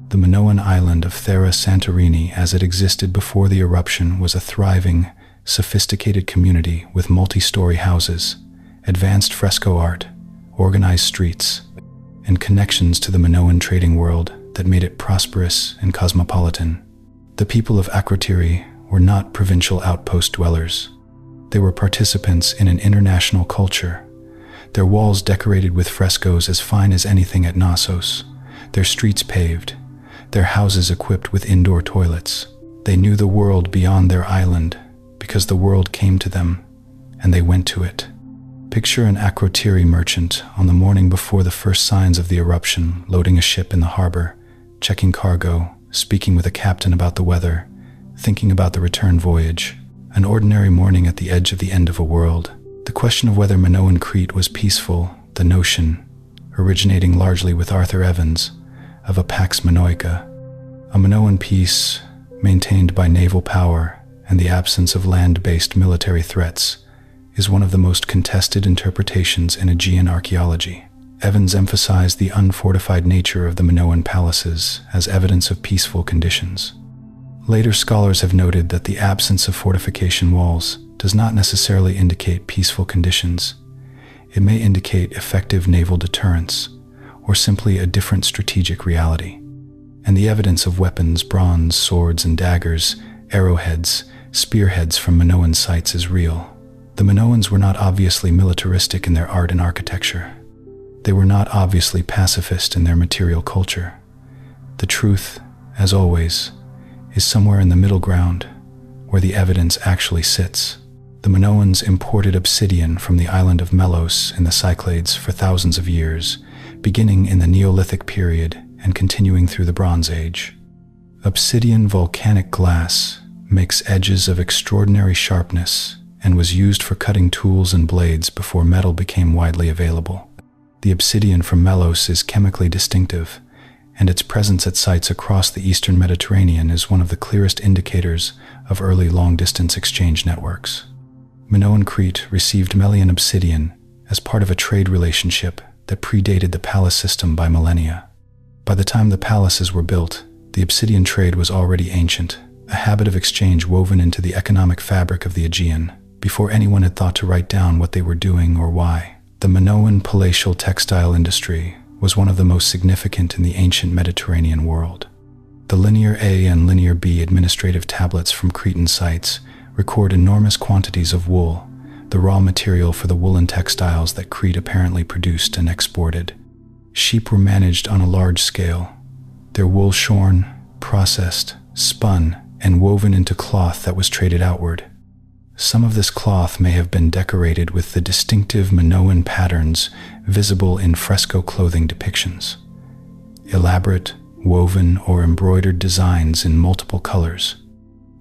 The Minoan island of Thera Santorini, as it existed before the eruption, was a thriving, sophisticated community with multi-story houses, advanced fresco art, organized streets, and connections to the Minoan trading world that made it prosperous and cosmopolitan. The people of Akrotiri were not provincial outpost dwellers. They were participants in an international culture, their walls decorated with frescoes as fine as anything at Knossos, their streets paved, their houses equipped with indoor toilets. They knew the world beyond their island because the world came to them and they went to it. Picture an Akrotiri merchant on the morning before the first signs of the eruption, loading a ship in the harbor, checking cargo, speaking with a captain about the weather, thinking about the return voyage. An ordinary morning at the edge of the end of a world. The question of whether Minoan Crete was peaceful, the notion, originating largely with Arthur Evans, of a Pax Minoica, a Minoan peace maintained by naval power and the absence of land-based military threats, is one of the most contested interpretations in Aegean archaeology. Evans emphasized the unfortified nature of the Minoan palaces as evidence of peaceful conditions. Later scholars have noted that the absence of fortification walls does not necessarily indicate peaceful conditions. It may indicate effective naval deterrence, or simply a different strategic reality. And the evidence of weapons, bronze, swords and daggers, arrowheads, spearheads from Minoan sites is real. The Minoans were not obviously militaristic in their art and architecture. They were not obviously pacifist in their material culture. The truth, as always, is somewhere in the middle ground, where the evidence actually sits. The Minoans imported obsidian from the island of Melos in the Cyclades for thousands of years, beginning in the Neolithic period and continuing through the Bronze Age. Obsidian volcanic glass makes edges of extraordinary sharpness and was used for cutting tools and blades before metal became widely available. The obsidian from Melos is chemically distinctive, and its presence at sites across the eastern Mediterranean is one of the clearest indicators of early long-distance exchange networks. Minoan Crete received Melian obsidian as part of a trade relationship that predated the palace system by millennia. By the time the palaces were built, the obsidian trade was already ancient, a habit of exchange woven into the economic fabric of the Aegean, before anyone had thought to write down what they were doing or why. The Minoan palatial textile industry was one of the most significant in the ancient Mediterranean world. The Linear A and Linear B administrative tablets from Cretan sites record enormous quantities of wool, the raw material for the woolen textiles that Crete apparently produced and exported. Sheep were managed on a large scale, their wool shorn, processed, spun, and woven into cloth that was traded outward. Some of this cloth may have been decorated with the distinctive Minoan patterns visible in fresco clothing depictions. Elaborate, woven or embroidered designs in multiple colors,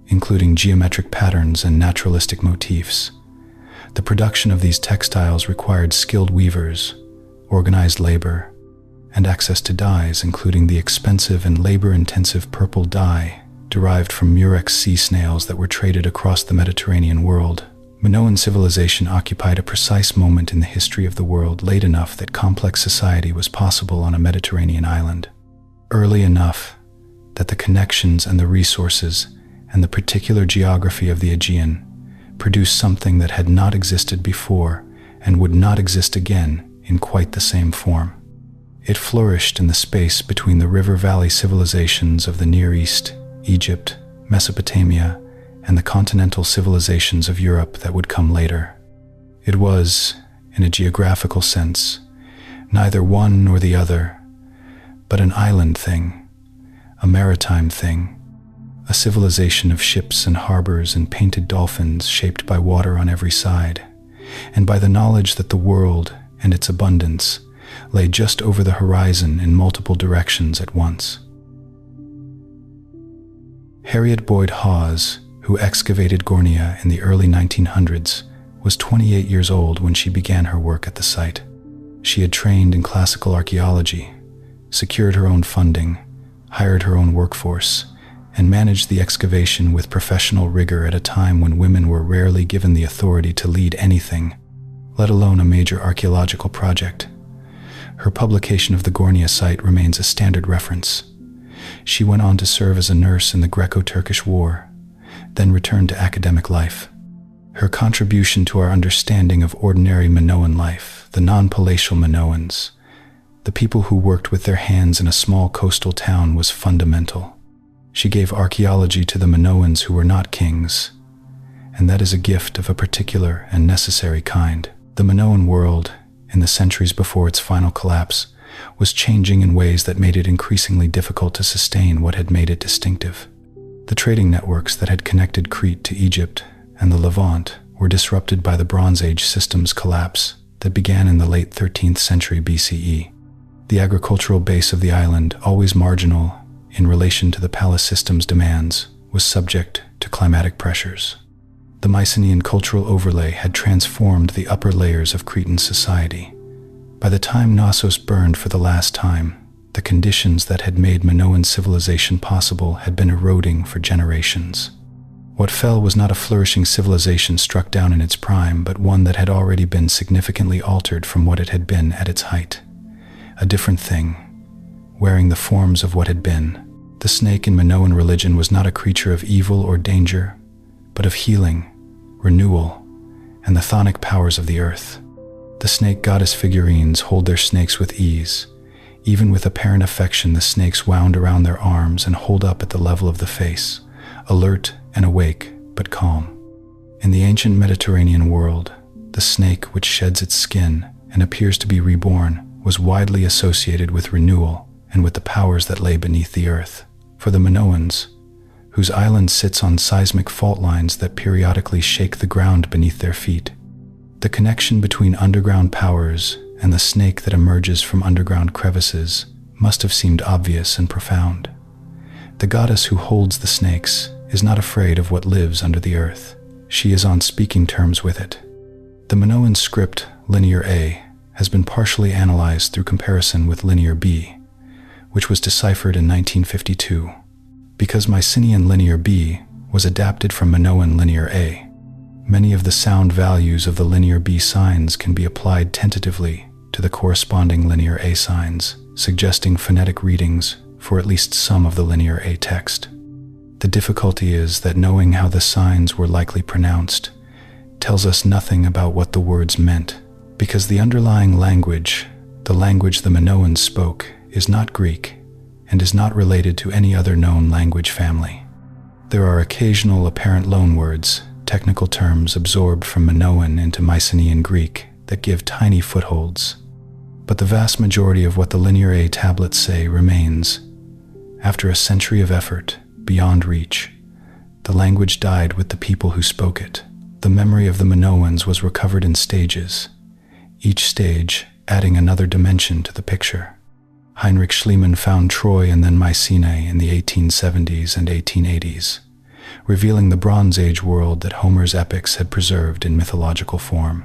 including geometric patterns and naturalistic motifs. The production of these textiles required skilled weavers, organized labor, and access to dyes, including the expensive and labor-intensive purple dye derived from murex sea snails that were traded across the Mediterranean world. Minoan civilization occupied a precise moment in the history of the world, late enough that complex society was possible on a Mediterranean island, early enough that the connections and the resources and the particular geography of the Aegean produced something that had not existed before and would not exist again in quite the same form. It flourished in the space between the river valley civilizations of the Near East, Egypt, Mesopotamia, and the continental civilizations of Europe that would come later. It was, in a geographical sense, neither one nor the other, but an island thing, a maritime thing, a civilization of ships and harbors and painted dolphins shaped by water on every side, and by the knowledge that the world and its abundance lay just over the horizon in multiple directions at once. Harriet Boyd Hawes, who excavated Gornia in the early 1900s, was 28 years old when she began her work at the site. She had trained in classical archaeology, secured her own funding, hired her own workforce, and managed the excavation with professional rigor at a time when women were rarely given the authority to lead anything, let alone a major archaeological project. Her publication of the Gornia site remains a standard reference. She went on to serve as a nurse in the Greco-Turkish War, then returned to academic life. Her contribution to our understanding of ordinary Minoan life, the non-palatial Minoans, the people who worked with their hands in a small coastal town, was fundamental. She gave archaeology to the Minoans who were not kings, and that is a gift of a particular and necessary kind. The Minoan world, in the centuries before its final collapse, was changing in ways that made it increasingly difficult to sustain what had made it distinctive. The trading networks that had connected Crete to Egypt and the Levant were disrupted by the Bronze Age system's collapse that began in the late 13th century BCE. The agricultural base of the island, always marginal in relation to the palace system's demands, was subject to climatic pressures. The Mycenaean cultural overlay had transformed the upper layers of Cretan society. By the time Knossos burned for the last time, the conditions that had made Minoan civilization possible had been eroding for generations. What fell was not a flourishing civilization struck down in its prime, but one that had already been significantly altered from what it had been at its height. A different thing, wearing the forms of what had been. The snake in Minoan religion was not a creature of evil or danger, but of healing, renewal, and the chthonic powers of the earth. The snake goddess figurines hold their snakes with ease, Even with apparent affection, the snakes wound around their arms and hold up at the level of the face, alert and awake, but calm. In the ancient Mediterranean world, the snake, which sheds its skin and appears to be reborn, was widely associated with renewal and with the powers that lay beneath the earth. For the Minoans, whose island sits on seismic fault lines that periodically shake the ground beneath their feet, the connection between underground powers and the snake that emerges from underground crevices must have seemed obvious and profound. The goddess who holds the snakes is not afraid of what lives under the earth. She is on speaking terms with it. The Minoan script, Linear A, has been partially analyzed through comparison with Linear B, which was deciphered in 1952. Because Mycenaean Linear B was adapted from Minoan Linear A, many of the sound values of the Linear B signs can be applied tentatively to the corresponding Linear A signs, suggesting phonetic readings for at least some of the Linear A text. The difficulty is that knowing how the signs were likely pronounced tells us nothing about what the words meant, because the underlying language, the language the Minoans spoke, is not Greek and is not related to any other known language family. There are occasional apparent loanwords, technical terms absorbed from Minoan into Mycenaean Greek that give tiny footholds, but the vast majority of what the Linear A tablets say remains. After a century of effort, beyond reach, the language died with the people who spoke it. The memory of the Minoans was recovered in stages, each stage adding another dimension to the picture. Heinrich Schliemann found Troy and then Mycenae in the 1870s and 1880s, revealing the Bronze Age world that Homer's epics had preserved in mythological form.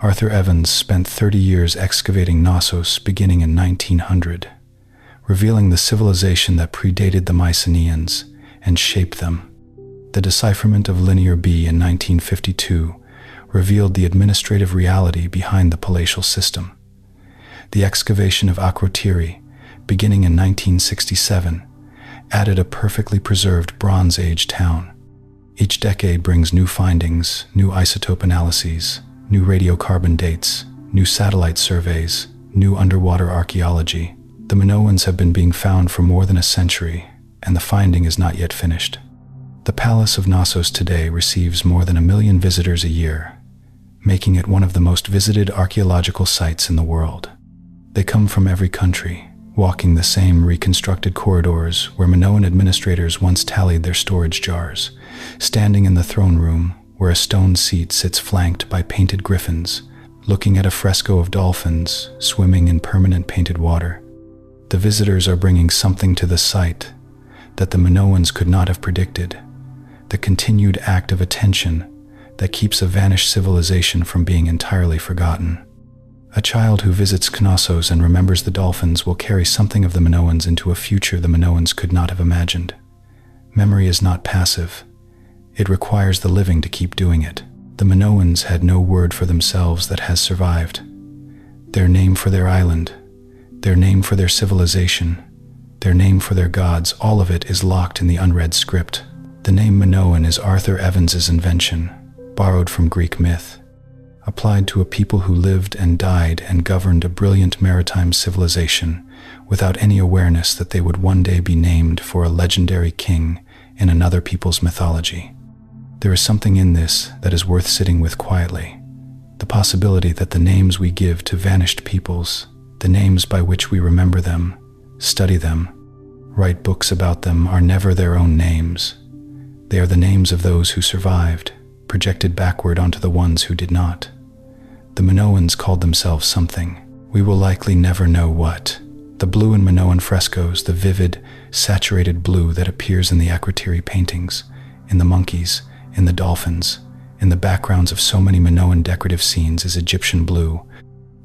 Arthur Evans spent 30 years excavating Knossos beginning in 1900, revealing the civilization that predated the Mycenaeans and shaped them. The decipherment of Linear B in 1952 revealed the administrative reality behind the palatial system. The excavation of Akrotiri, beginning in 1967, added a perfectly preserved Bronze Age town. Each decade brings new findings, new isotope analyses, new radiocarbon dates, new satellite surveys, new underwater archaeology. The Minoans have been being found for more than a century, and the finding is not yet finished. The Palace of Knossos today receives more than 1 million visitors a year, making it one of the most visited archaeological sites in the world. They come from every country, walking the same reconstructed corridors where Minoan administrators once tallied their storage jars, standing in the throne room where a stone seat sits flanked by painted griffins, looking at a fresco of dolphins swimming in permanent painted water. The visitors are bringing something to the site that the Minoans could not have predicted, the continued act of attention that keeps a vanished civilization from being entirely forgotten. A child who visits Knossos and remembers the dolphins will carry something of the Minoans into a future the Minoans could not have imagined. Memory is not passive. It requires the living to keep doing it. The Minoans had no word for themselves that has survived. Their name for their island, their name for their civilization, their name for their gods, all of it is locked in the unread script. The name Minoan is Arthur Evans's invention, borrowed from Greek myth, applied to a people who lived and died and governed a brilliant maritime civilization without any awareness that they would one day be named for a legendary king in another people's mythology. There is something in this that is worth sitting with quietly. The possibility that the names we give to vanished peoples, the names by which we remember them, study them, write books about them, are never their own names. They are the names of those who survived, projected backward onto the ones who did not. The Minoans called themselves something. We will likely never know what. The blue in Minoan frescoes, the vivid, saturated blue that appears in the Akrotiri paintings, in the monkeys, in the dolphins, in the backgrounds of so many Minoan decorative scenes, is Egyptian blue,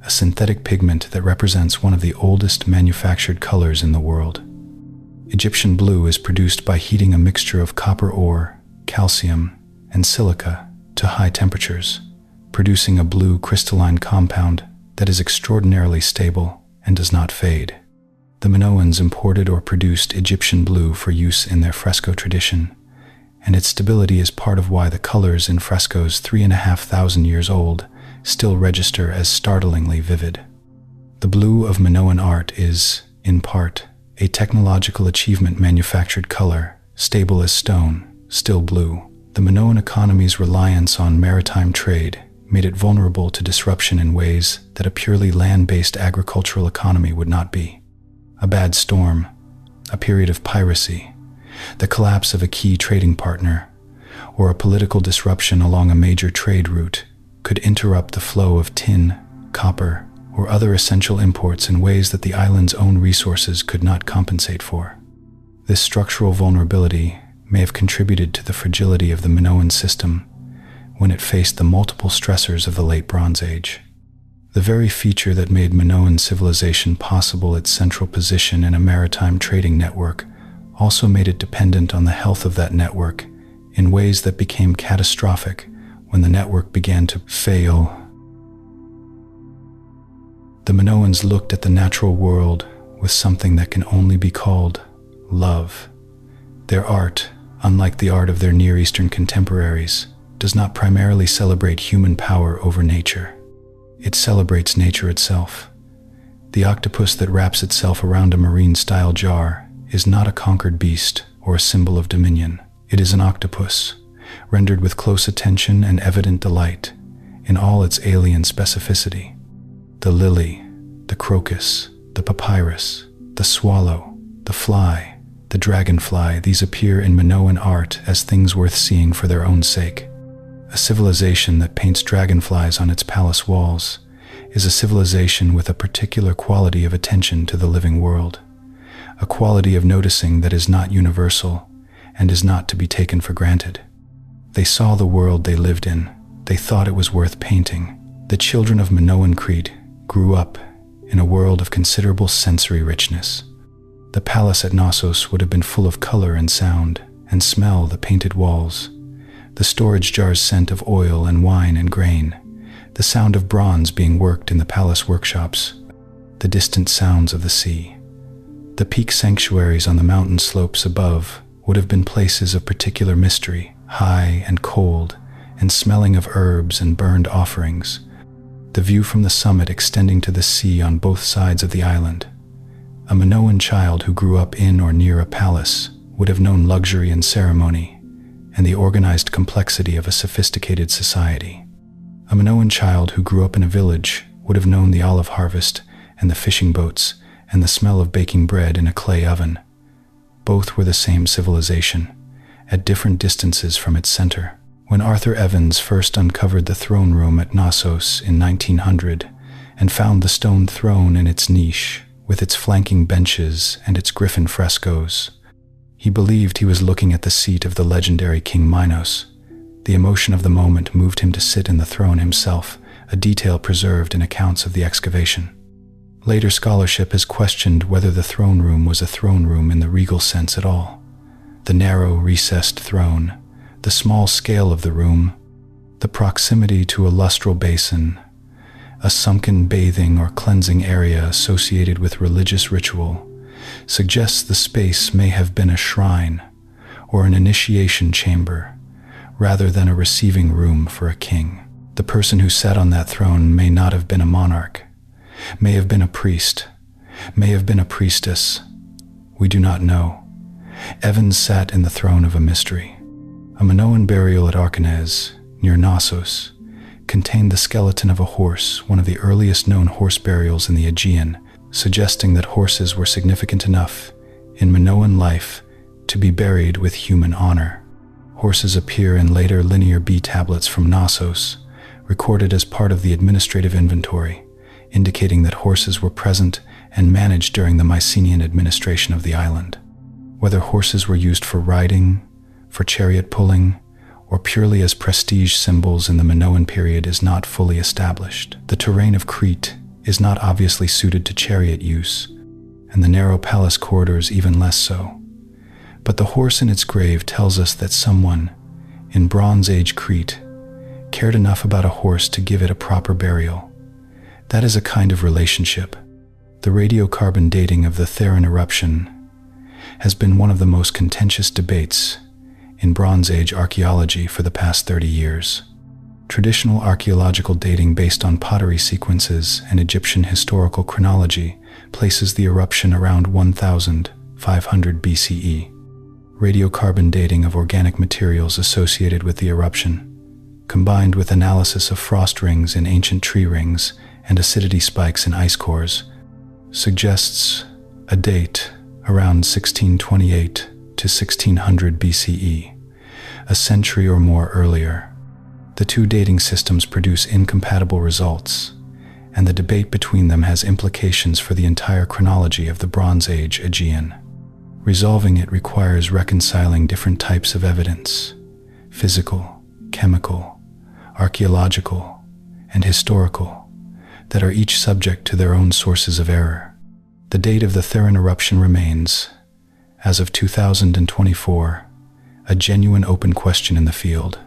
a synthetic pigment that represents one of the oldest manufactured colors in the world. Egyptian blue is produced by heating a mixture of copper ore, calcium, and silica to high temperatures, producing a blue crystalline compound that is extraordinarily stable and does not fade. The Minoans imported or produced Egyptian blue for use in their fresco tradition, and its stability is part of why the colors in frescoes 3,500 years old still register as startlingly vivid. The blue of Minoan art is, in part, a technological achievement. Manufactured color, stable as stone, still blue. The Minoan economy's reliance on maritime trade made it vulnerable to disruption in ways that a purely land-based agricultural economy would not be. A bad storm, a period of piracy, the collapse of a key trading partner, or a political disruption along a major trade route could interrupt the flow of tin, copper, or other essential imports in ways that the island's own resources could not compensate for. This structural vulnerability may have contributed to the fragility of the Minoan system when it faced the multiple stressors of the late Bronze Age. The very feature that made Minoan civilization possible, its central position in a maritime trading network, also made it dependent on the health of that network in ways that became catastrophic when the network began to fail. The Minoans looked at the natural world with something that can only be called love. Their art, unlike the art of their Near Eastern contemporaries, does not primarily celebrate human power over nature. It celebrates nature itself. The octopus that wraps itself around a marine-style jar is not a conquered beast or a symbol of dominion. It is an octopus, rendered with close attention and evident delight in all its alien specificity. The lily, the crocus, the papyrus, the swallow, the fly, the dragonfly, these appear in Minoan art as things worth seeing for their own sake. A civilization that paints dragonflies on its palace walls is a civilization with a particular quality of attention to the living world, a quality of noticing that is not universal and is not to be taken for granted. They saw the world they lived in. They thought it was worth painting. The children of Minoan Crete grew up in a world of considerable sensory richness. The palace at Knossos would have been full of color and sound and smell. The painted walls, the storage jars' scent of oil and wine and grain, the sound of bronze being worked in the palace workshops, the distant sounds of the sea. The peak sanctuaries on the mountain slopes above would have been places of particular mystery, high and cold, and smelling of herbs and burned offerings. The view from the summit extending to the sea on both sides of the island. A Minoan child who grew up in or near a palace would have known luxury and ceremony, and the organized complexity of a sophisticated society. A Minoan child who grew up in a village would have known the olive harvest and the fishing boats and the smell of baking bread in a clay oven. Both were the same civilization, at different distances from its center. When Arthur Evans first uncovered the throne room at Knossos in 1900 and found the stone throne in its niche, with its flanking benches and its griffin frescoes, he believed he was looking at the seat of the legendary King Minos. The emotion of the moment moved him to sit in the throne himself, a detail preserved in accounts of the excavation. Later scholarship has questioned whether the throne room was a throne room in the regal sense at all. The narrow, recessed throne, the small scale of the room, the proximity to a lustral basin, a sunken bathing or cleansing area associated with religious ritual, suggests the space may have been a shrine or an initiation chamber, rather than a receiving room for a king. The person who sat on that throne may not have been a monarch, may have been a priest, may have been a priestess. We do not know. Evans sat in the throne of a mystery. A Minoan burial at Archaeological, near Knossos, contained the skeleton of a horse, one of the earliest known horse burials in the Aegean, suggesting that horses were significant enough in Minoan life to be buried with human honor. Horses appear in later Linear B tablets from Knossos, recorded as part of the administrative inventory, indicating that horses were present and managed during the Mycenaean administration of the island. Whether horses were used for riding, for chariot pulling, or purely as prestige symbols in the Minoan period is not fully established. The terrain of Crete is not obviously suited to chariot use, and the narrow palace corridors even less so. But the horse in its grave tells us that someone, in Bronze Age Crete, cared enough about a horse to give it a proper burial. That is a kind of relationship. The radiocarbon dating of the Theron eruption has been one of the most contentious debates in Bronze Age archaeology for the past 30 years. Traditional archaeological dating based on pottery sequences and Egyptian historical chronology places the eruption around 1500 BCE. Radiocarbon dating of organic materials associated with the eruption, combined with analysis of frost rings in ancient tree rings and acidity spikes in ice cores, suggests a date around 1628 to 1600 BCE, a century or more earlier. The two dating systems produce incompatible results, and the debate between them has implications for the entire chronology of the Bronze Age Aegean. Resolving it requires reconciling different types of evidence: physical, chemical, archaeological, and historical, that are each subject to their own sources of error. The date of the Theran eruption remains, as of 2024, a genuine open question in the field.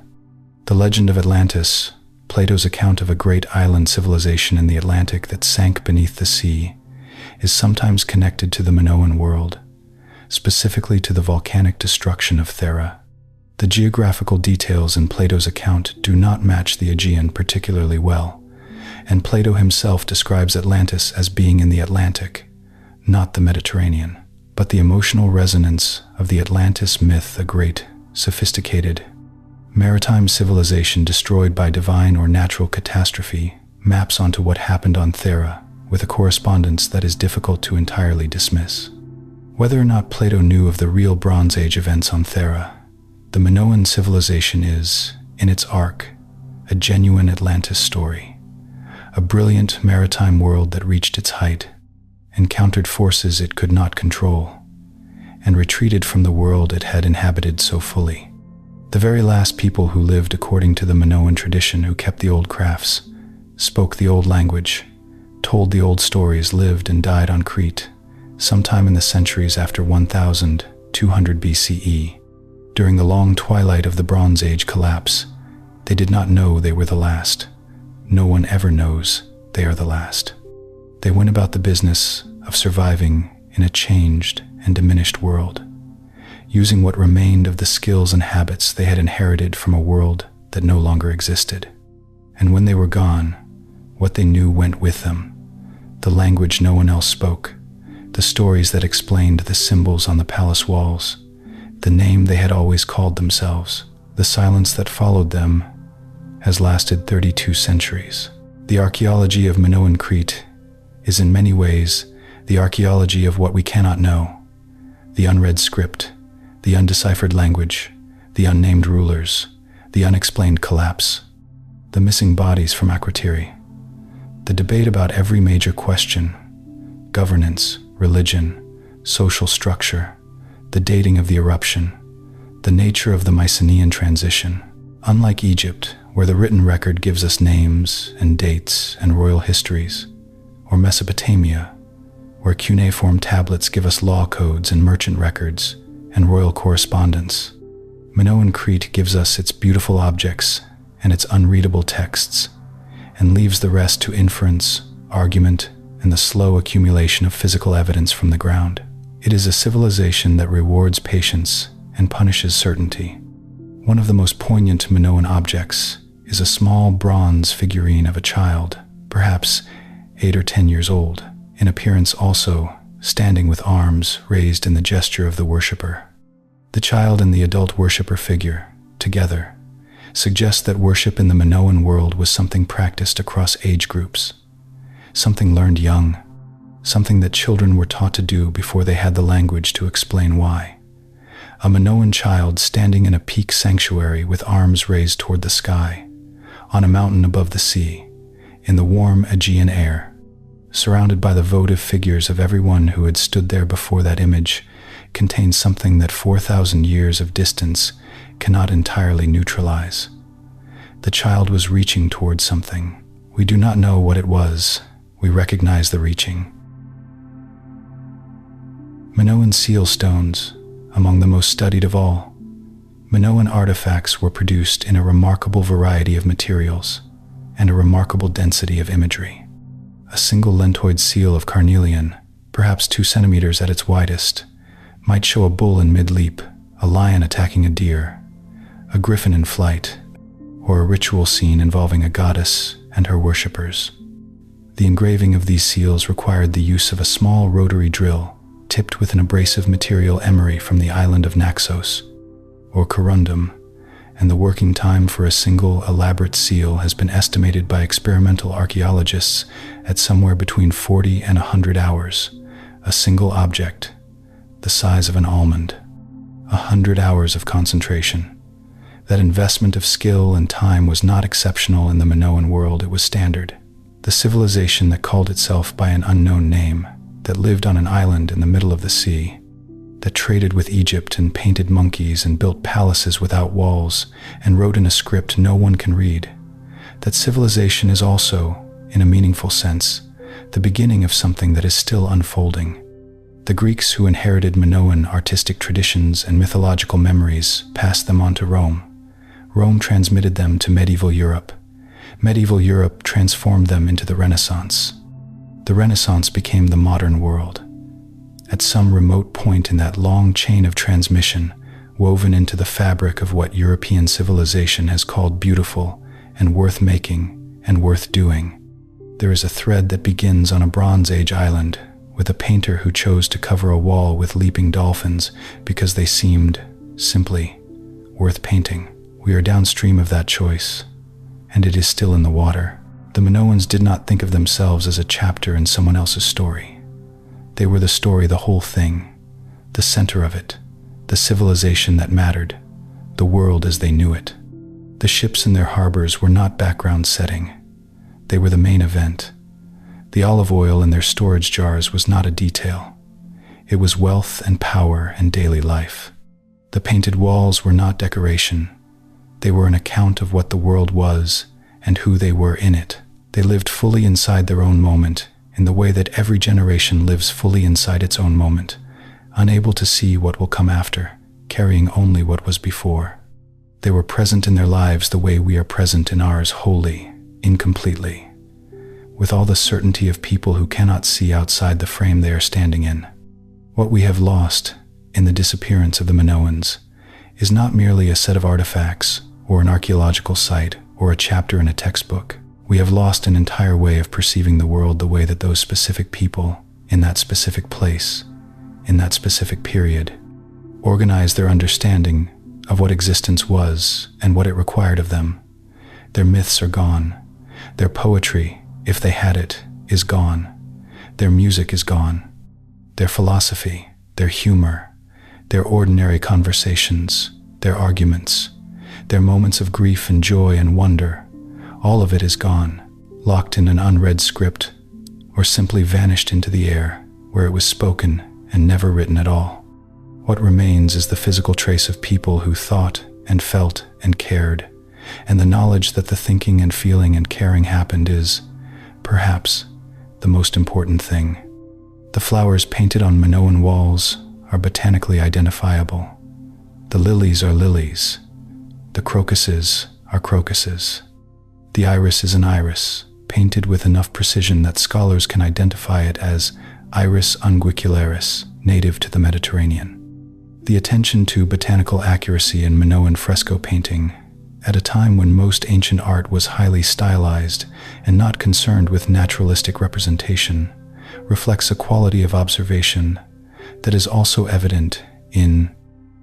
The legend of Atlantis, Plato's account of a great island civilization in the Atlantic that sank beneath the sea, is sometimes connected to the Minoan world, specifically to the volcanic destruction of Thera. The geographical details in Plato's account do not match the Aegean particularly well, and Plato himself describes Atlantis as being in the Atlantic, not the Mediterranean. But the emotional resonance of the Atlantis myth, a great, sophisticated, maritime civilization destroyed by divine or natural catastrophe, maps onto what happened on Thera, with a correspondence that is difficult to entirely dismiss. Whether or not Plato knew of the real Bronze Age events on Thera, the Minoan civilization is, in its arc, a genuine Atlantis story, a brilliant maritime world that reached its height, encountered forces it could not control, and retreated from the world it had inhabited so fully. The very last people who lived according to the Minoan tradition, who kept the old crafts, spoke the old language, told the old stories, lived and died on Crete, sometime in the centuries after 1200 BCE. During the long twilight of the Bronze Age collapse, they did not know they were the last. No one ever knows they are the last. They went about the business of surviving in a changed and diminished world, using what remained of the skills and habits they had inherited from a world that no longer existed. And when they were gone, what they knew went with them: the language no one else spoke, the stories that explained the symbols on the palace walls, the name they had always called themselves. The silence that followed them has lasted 32 centuries. The archaeology of Minoan Crete is in many ways the archaeology of what we cannot know: the unread script, the undeciphered language, the unnamed rulers, the unexplained collapse, the missing bodies from Akrotiri. The debate about every major question: governance, religion, social structure, the dating of the eruption, the nature of the Mycenaean transition. Unlike Egypt, where the written record gives us names and dates and royal histories, or Mesopotamia, where cuneiform tablets give us law codes and merchant records and royal correspondence, Minoan Crete gives us its beautiful objects and its unreadable texts, and leaves the rest to inference, argument, and the slow accumulation of physical evidence from the ground. It is a civilization that rewards patience and punishes certainty. One of the most poignant Minoan objects is a small bronze figurine of a child, perhaps 8 or 10 years old, in appearance also, standing with arms raised in the gesture of the worshipper. The child and the adult worshipper figure, together, suggest that worship in the Minoan world was something practiced across age groups, something learned young, something that children were taught to do before they had the language to explain why. A Minoan child standing in a peak sanctuary with arms raised toward the sky, on a mountain above the sea, in the warm Aegean air, surrounded by the votive figures of everyone who had stood there before that image, contains something that 4,000 years of distance cannot entirely neutralize. The child was reaching towards something. We do not know what it was. We recognize the reaching. Minoan seal stones, among the most studied of all. Minoan artifacts were produced in a remarkable variety of materials and a remarkable density of imagery. A single lentoid seal of carnelian, perhaps 2 centimeters at its widest, might show a bull in mid-leap, a lion attacking a deer, a griffin in flight, or a ritual scene involving a goddess and her worshippers. The engraving of these seals required the use of a small rotary drill tipped with an abrasive material emery from the island of Naxos, or corundum, and the working time for a single elaborate seal has been estimated by experimental archaeologists at somewhere between 40 and 100 hours. A single object, the size of an almond. 100 hours of concentration. That investment of skill and time was not exceptional in the Minoan world, it was standard. The civilization that called itself by an unknown name, that lived on an island in the middle of the sea, that traded with Egypt and painted monkeys and built palaces without walls and wrote in a script no one can read. That civilization is also, in a meaningful sense, the beginning of something that is still unfolding. The Greeks who inherited Minoan artistic traditions and mythological memories passed them on to Rome. Rome transmitted them to medieval Europe. Medieval Europe transformed them into the Renaissance. The Renaissance became the modern world. At some remote point in that long chain of transmission, woven into the fabric of what European civilization has called beautiful and worth making and worth doing, there is a thread that begins on a Bronze Age island with a painter who chose to cover a wall with leaping dolphins because they seemed, simply, worth painting. We are downstream of that choice, and it is still in the water. The Minoans did not think of themselves as a chapter in someone else's story. They were the story, the whole thing, the center of it, the civilization that mattered, the world as they knew it. The ships in their harbors were not background setting. They were the main event. The olive oil in their storage jars was not a detail. It was wealth and power and daily life. The painted walls were not decoration. They were an account of what the world was and who they were in it. They lived fully inside their own moment, in the way that every generation lives fully inside its own moment, unable to see what will come after, carrying only what was before. They were present in their lives the way we are present in ours, wholly, incompletely, with all the certainty of people who cannot see outside the frame they are standing in. What we have lost in the disappearance of the Minoans is not merely a set of artifacts or an archaeological site or a chapter in a textbook. We have lost an entire way of perceiving the world the way that those specific people in that specific place, in that specific period, organized their understanding of what existence was and what it required of them. Their myths are gone. Their poetry, if they had it, is gone. Their music is gone. Their philosophy, their humor, their ordinary conversations, their arguments, their moments of grief and joy and wonder, all of it is gone, locked in an unread script, or simply vanished into the air, where it was spoken and never written at all. What remains is the physical trace of people who thought and felt and cared, and the knowledge that the thinking and feeling and caring happened is, perhaps, the most important thing. The flowers painted on Minoan walls are botanically identifiable. The lilies are lilies. The crocuses are crocuses. The iris is an iris, painted with enough precision that scholars can identify it as Iris unguicularis, native to the Mediterranean. The attention to botanical accuracy in Minoan fresco painting, at a time when most ancient art was highly stylized and not concerned with naturalistic representation, reflects a quality of observation that is also evident in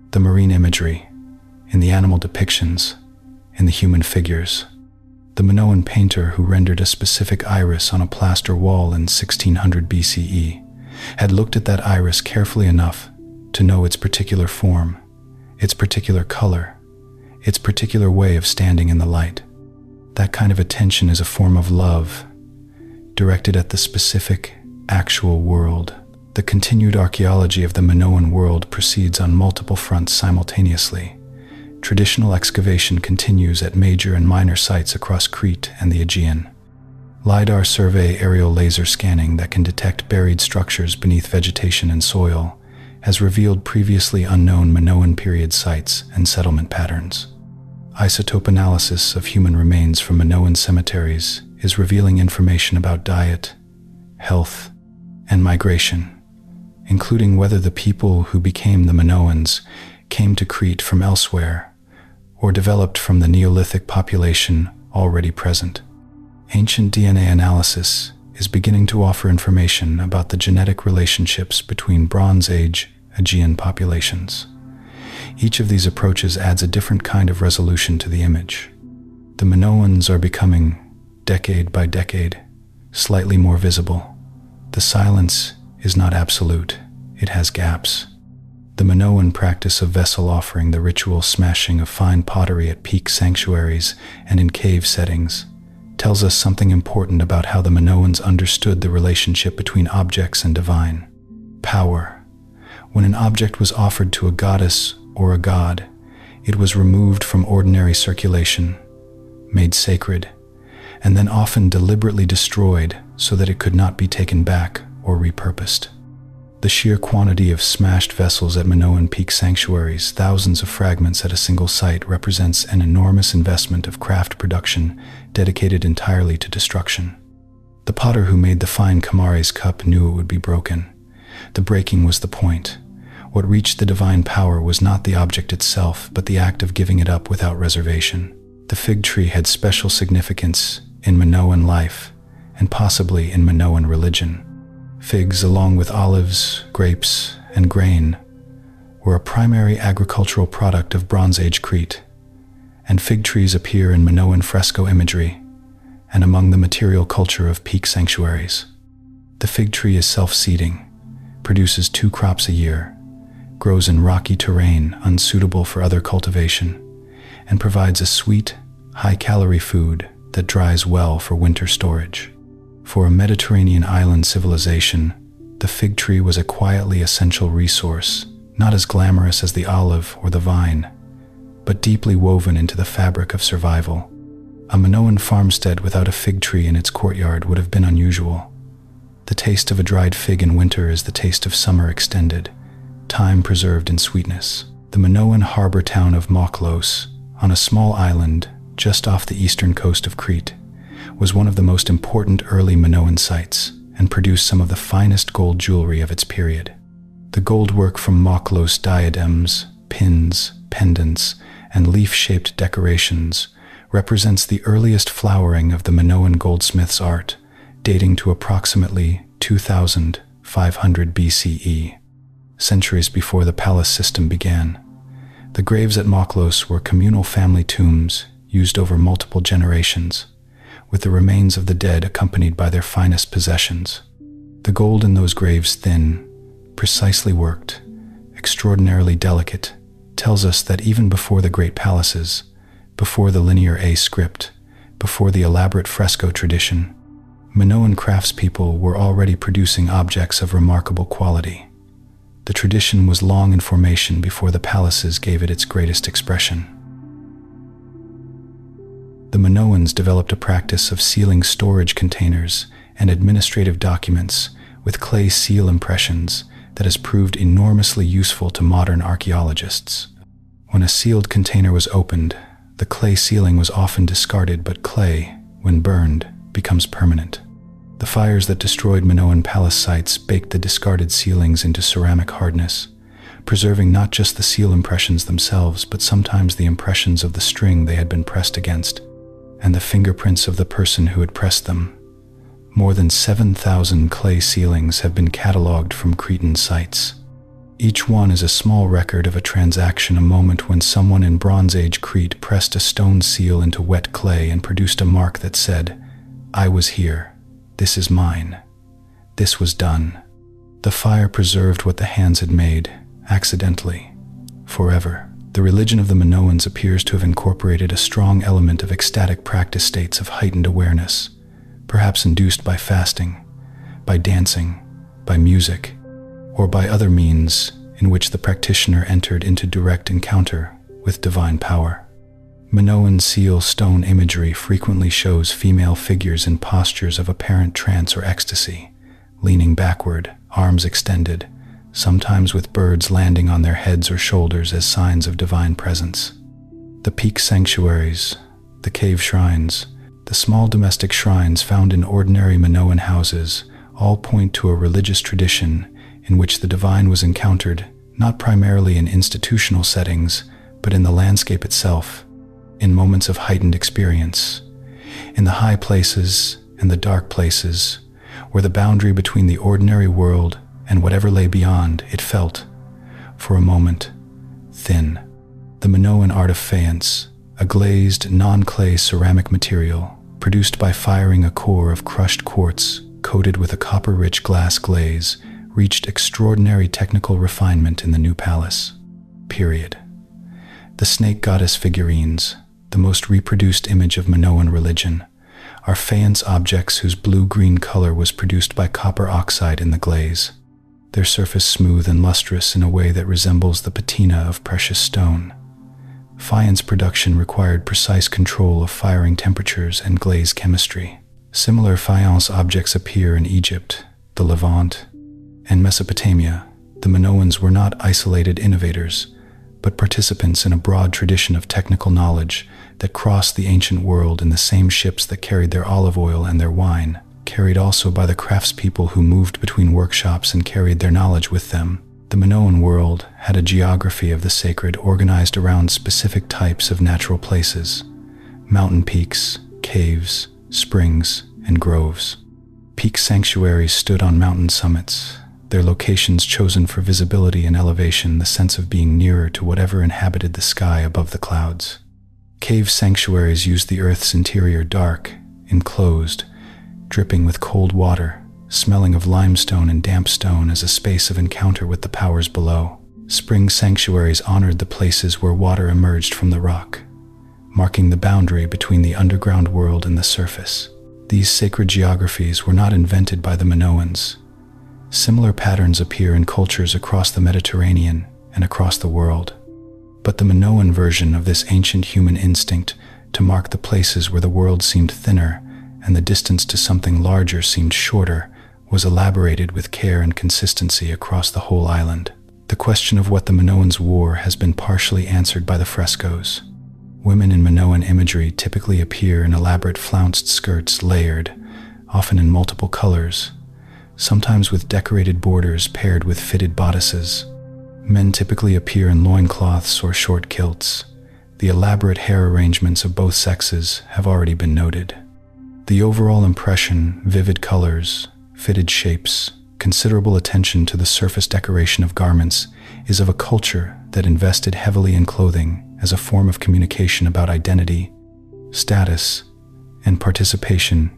the marine imagery, in the animal depictions, in the human figures. The Minoan painter who rendered a specific iris on a plaster wall in 1600 BCE had looked at that iris carefully enough to know its particular form, its particular color, its particular way of standing in the light. That kind of attention is a form of love, directed at the specific, actual world. The continued archaeology of the Minoan world proceeds on multiple fronts simultaneously. Traditional excavation continues at major and minor sites across Crete and the Aegean. LiDAR survey, aerial laser scanning that can detect buried structures beneath vegetation and soil, has revealed previously unknown Minoan period sites and settlement patterns. Isotope analysis of human remains from Minoan cemeteries is revealing information about diet, health, and migration, including whether the people who became the Minoans came to Crete from elsewhere, or developed from the Neolithic population already present. Ancient DNA analysis is beginning to offer information about the genetic relationships between Bronze Age Aegean populations. Each of these approaches adds a different kind of resolution to the image. The Minoans are becoming, decade by decade, slightly more visible. The silence is not absolute, it has gaps. The Minoan practice of vessel offering, the ritual smashing of fine pottery at peak sanctuaries and in cave settings, tells us something important about how the Minoans understood the relationship between objects and divine power. When an object was offered to a goddess or a god, it was removed from ordinary circulation, made sacred, and then often deliberately destroyed so that it could not be taken back or repurposed. The sheer quantity of smashed vessels at Minoan peak sanctuaries, thousands of fragments at a single site, represents an enormous investment of craft production dedicated entirely to destruction. The potter who made the fine Kamares cup knew it would be broken. The breaking was the point. What reached the divine power was not the object itself, but the act of giving it up without reservation. The fig tree had special significance in Minoan life, and possibly in Minoan religion. Figs, along with olives, grapes, and grain, were a primary agricultural product of Bronze Age Crete, and fig trees appear in Minoan fresco imagery and among the material culture of peak sanctuaries. The fig tree is self-seeding, produces 2 crops a year, grows in rocky terrain unsuitable for other cultivation, and provides a sweet, high-calorie food that dries well for winter storage. For a Mediterranean island civilization, the fig tree was a quietly essential resource, not as glamorous as the olive or the vine, but deeply woven into the fabric of survival. A Minoan farmstead without a fig tree in its courtyard would have been unusual. The taste of a dried fig in winter is the taste of summer extended, time preserved in sweetness. The Minoan harbor town of Knossos, on a small island just off the eastern coast of Crete, was one of the most important early Minoan sites and produced some of the finest gold jewelry of its period. The gold work from Knossos diadems, pins, pendants, and leaf-shaped decorations represents the earliest flowering of the Minoan goldsmith's art, dating to approximately 2500 BCE, centuries before the palace system began. The graves at Knossos were communal family tombs used over multiple generations, with the remains of the dead accompanied by their finest possessions. The gold in those graves, thin, precisely worked, extraordinarily delicate, tells us that even before the great palaces, before the linear A script, before the elaborate fresco tradition, Minoan craftspeople were already producing objects of remarkable quality. The tradition was long in formation before the palaces gave it its greatest expression. The Minoans developed a practice of sealing storage containers and administrative documents with clay seal impressions that has proved enormously useful to modern archaeologists. When a sealed container was opened, the clay sealing was often discarded, but clay, when burned, becomes permanent. The fires that destroyed Minoan palace sites baked the discarded sealings into ceramic hardness, preserving not just the seal impressions themselves, but sometimes the impressions of the string they had been pressed against, and the fingerprints of the person who had pressed them. More than 7,000 clay sealings have been catalogued from Cretan sites. Each one is a small record of a transaction, a moment when someone in Bronze Age Crete pressed a stone seal into wet clay and produced a mark that said, "I was here. This is mine. This was done." The fire preserved what the hands had made, accidentally, forever. The religion of the Minoans appears to have incorporated a strong element of ecstatic practice, states of heightened awareness, perhaps induced by fasting, by dancing, by music, or by other means in which the practitioner entered into direct encounter with divine power. Minoan seal stone imagery frequently shows female figures in postures of apparent trance or ecstasy, leaning backward, arms extended, sometimes with birds landing on their heads or shoulders as signs of divine presence. The peak sanctuaries, the cave shrines, the small domestic shrines found in ordinary Minoan houses all point to a religious tradition in which the divine was encountered not primarily in institutional settings, but in the landscape itself, in moments of heightened experience, in the high places and the dark places, where the boundary between the ordinary world and whatever lay beyond, it felt, for a moment, thin. The Minoan art of faience, a glazed, non-clay ceramic material produced by firing a core of crushed quartz coated with a copper-rich glass glaze, reached extraordinary technical refinement in the new palace. Period. The snake goddess figurines, the most reproduced image of Minoan religion, are faience objects whose blue-green color was produced by copper oxide in the glaze, their surface smooth and lustrous in a way that resembles the patina of precious stone. Faience production required precise control of firing temperatures and glaze chemistry. Similar faience objects appear in Egypt, the Levant, and Mesopotamia. The Minoans were not isolated innovators, but participants in a broad tradition of technical knowledge that crossed the ancient world in the same ships that carried their olive oil and their wine, carried also by the craftspeople who moved between workshops and carried their knowledge with them. The Minoan world had a geography of the sacred organized around specific types of natural places: mountain peaks, caves, springs, and groves. Peak sanctuaries stood on mountain summits, their locations chosen for visibility and elevation, the sense of being nearer to whatever inhabited the sky above the clouds. Cave sanctuaries used the earth's interior dark, enclosed, dripping with cold water, smelling of limestone and damp stone as a space of encounter with the powers below. Spring sanctuaries honored the places where water emerged from the rock, marking the boundary between the underground world and the surface. These sacred geographies were not invented by the Minoans. Similar patterns appear in cultures across the Mediterranean and across the world. But the Minoan version of this ancient human instinct to mark the places where the world seemed thinner and the distance to something larger seemed shorter was elaborated with care and consistency across the whole island. The question of what the Minoans wore has been partially answered by the frescoes. Women in Minoan imagery typically appear in elaborate flounced skirts layered, often in multiple colors, sometimes with decorated borders paired with fitted bodices. Men typically appear in loincloths or short kilts. The elaborate hair arrangements of both sexes have already been noted. The overall impression, vivid colors, fitted shapes, considerable attention to the surface decoration of garments, is of a culture that invested heavily in clothing as a form of communication about identity, status, and participation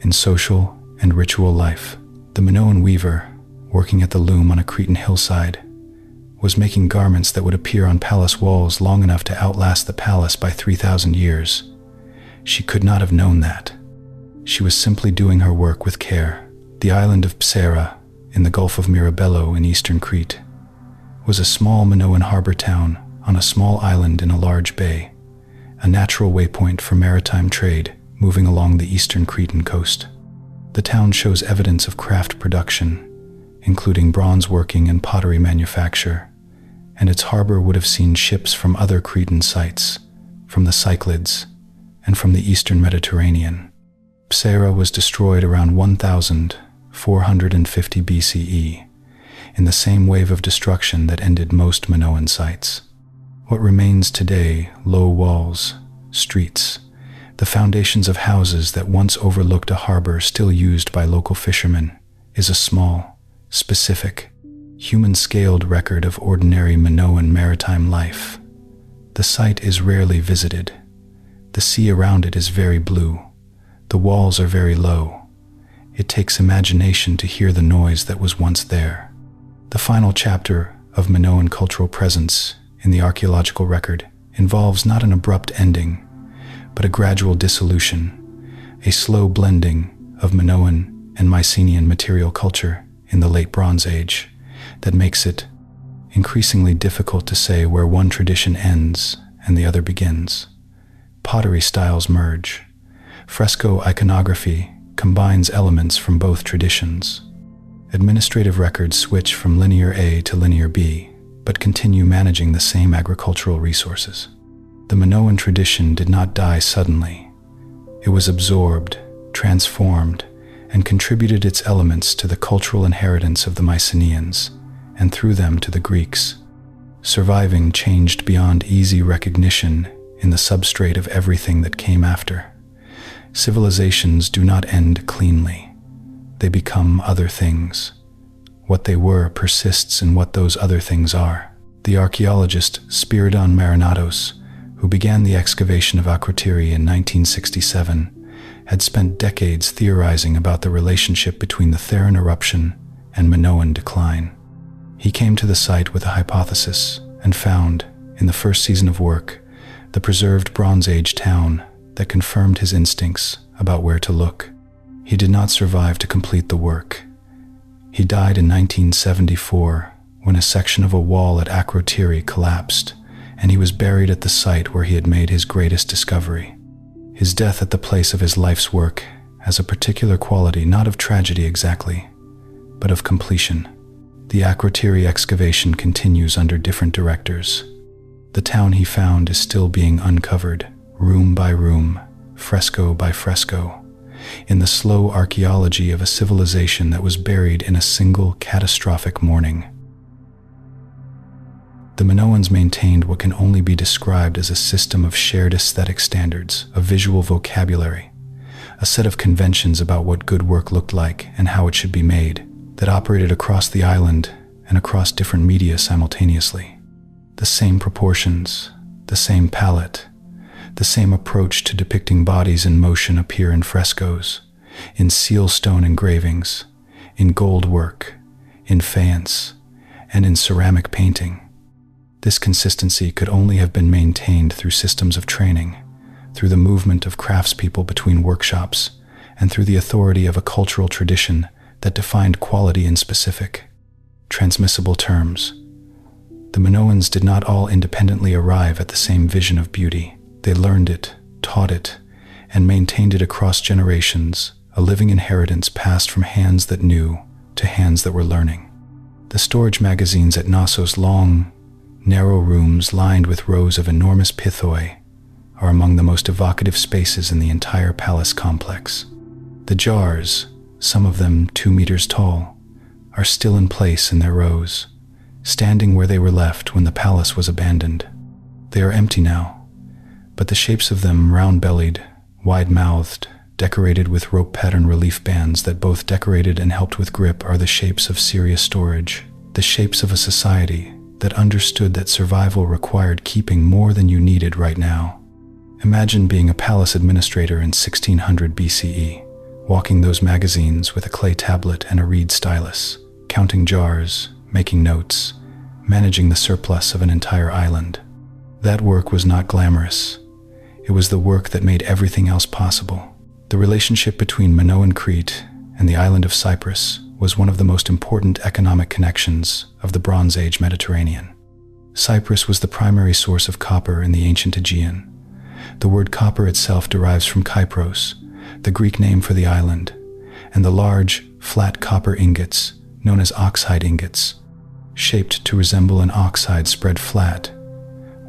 in social and ritual life. The Minoan weaver, working at the loom on a Cretan hillside, was making garments that would appear on palace walls long enough to outlast the palace by 3,000 years. She could not have known that. She was simply doing her work with care. The island of Psera, in the Gulf of Mirabello in eastern Crete, was a small Minoan harbor town on a small island in a large bay, a natural waypoint for maritime trade moving along the eastern Cretan coast. The town shows evidence of craft production, including bronze working and pottery manufacture, and its harbor would have seen ships from other Cretan sites, from the Cyclades, and from the eastern Mediterranean. Psera was destroyed around 1450 BCE, in the same wave of destruction that ended most Minoan sites. What remains today, low walls, streets, the foundations of houses that once overlooked a harbor still used by local fishermen, is a small, specific, human-scaled record of ordinary Minoan maritime life. The site is rarely visited. The sea around it is very blue. The walls are very low. It takes imagination to hear the noise that was once there. The final chapter of Minoan cultural presence in the archaeological record involves not an abrupt ending, but a gradual dissolution, a slow blending of Minoan and Mycenaean material culture in the late Bronze Age that makes it increasingly difficult to say where one tradition ends and the other begins. Pottery styles merge. Fresco iconography combines elements from both traditions. Administrative records switch from linear A to linear B, but continue managing the same agricultural resources. The Minoan tradition did not die suddenly. It was absorbed, transformed, and contributed its elements to the cultural inheritance of the Mycenaeans, and through them to the Greeks. Surviving changed beyond easy recognition in the substrate of everything that came after. Civilizations do not end cleanly. They become other things. What they were persists in what those other things are. The archaeologist Spiridon Marinatos, who began the excavation of Akrotiri in 1967, had spent decades theorizing about the relationship between the Theran eruption and Minoan decline. He came to the site with a hypothesis and found, in the first season of work, the preserved Bronze Age town that confirmed his instincts about where to look. He did not survive to complete the work. He died in 1974 when a section of a wall at Akrotiri collapsed, and he was buried at the site where he had made his greatest discovery. His death at the place of his life's work has a particular quality not of tragedy exactly, but of completion. The Akrotiri excavation continues under different directors. The town he found is still being uncovered, room by room, fresco by fresco, in the slow archaeology of a civilization that was buried in a single catastrophic mourning. The Minoans maintained what can only be described as a system of shared aesthetic standards, a visual vocabulary, a set of conventions about what good work looked like and how it should be made, that operated across the island and across different media simultaneously. The same proportions, the same palette, the same approach to depicting bodies in motion appear in frescoes, in seal stone engravings, in gold work, in faience, and in ceramic painting. This consistency could only have been maintained through systems of training, through the movement of craftspeople between workshops, and through the authority of a cultural tradition that defined quality in specific, transmissible terms. The Minoans did not all independently arrive at the same vision of beauty. They learned it, taught it, and maintained it across generations, a living inheritance passed from hands that knew to hands that were learning. The storage magazines at Knossos' long, narrow rooms lined with rows of enormous pithoi are among the most evocative spaces in the entire palace complex. The jars, some of them 2 meters tall, are still in place in their rows, standing where they were left when the palace was abandoned. They are empty now, but the shapes of them, round-bellied, wide-mouthed, decorated with rope pattern relief bands that both decorated and helped with grip, are the shapes of serious storage, the shapes of a society that understood that survival required keeping more than you needed right now. Imagine being a palace administrator in 1600 BCE, walking those magazines with a clay tablet and a reed stylus, counting jars, making notes, managing the surplus of an entire island. That work was not glamorous. It was the work that made everything else possible. The relationship between Minoan Crete and the island of Cyprus was one of the most important economic connections of the Bronze Age Mediterranean. Cyprus was the primary source of copper in the ancient Aegean. The word copper itself derives from Kypros, the Greek name for the island, and the large, flat copper ingots, known as oxhide ingots, shaped to resemble an oxhide spread flat,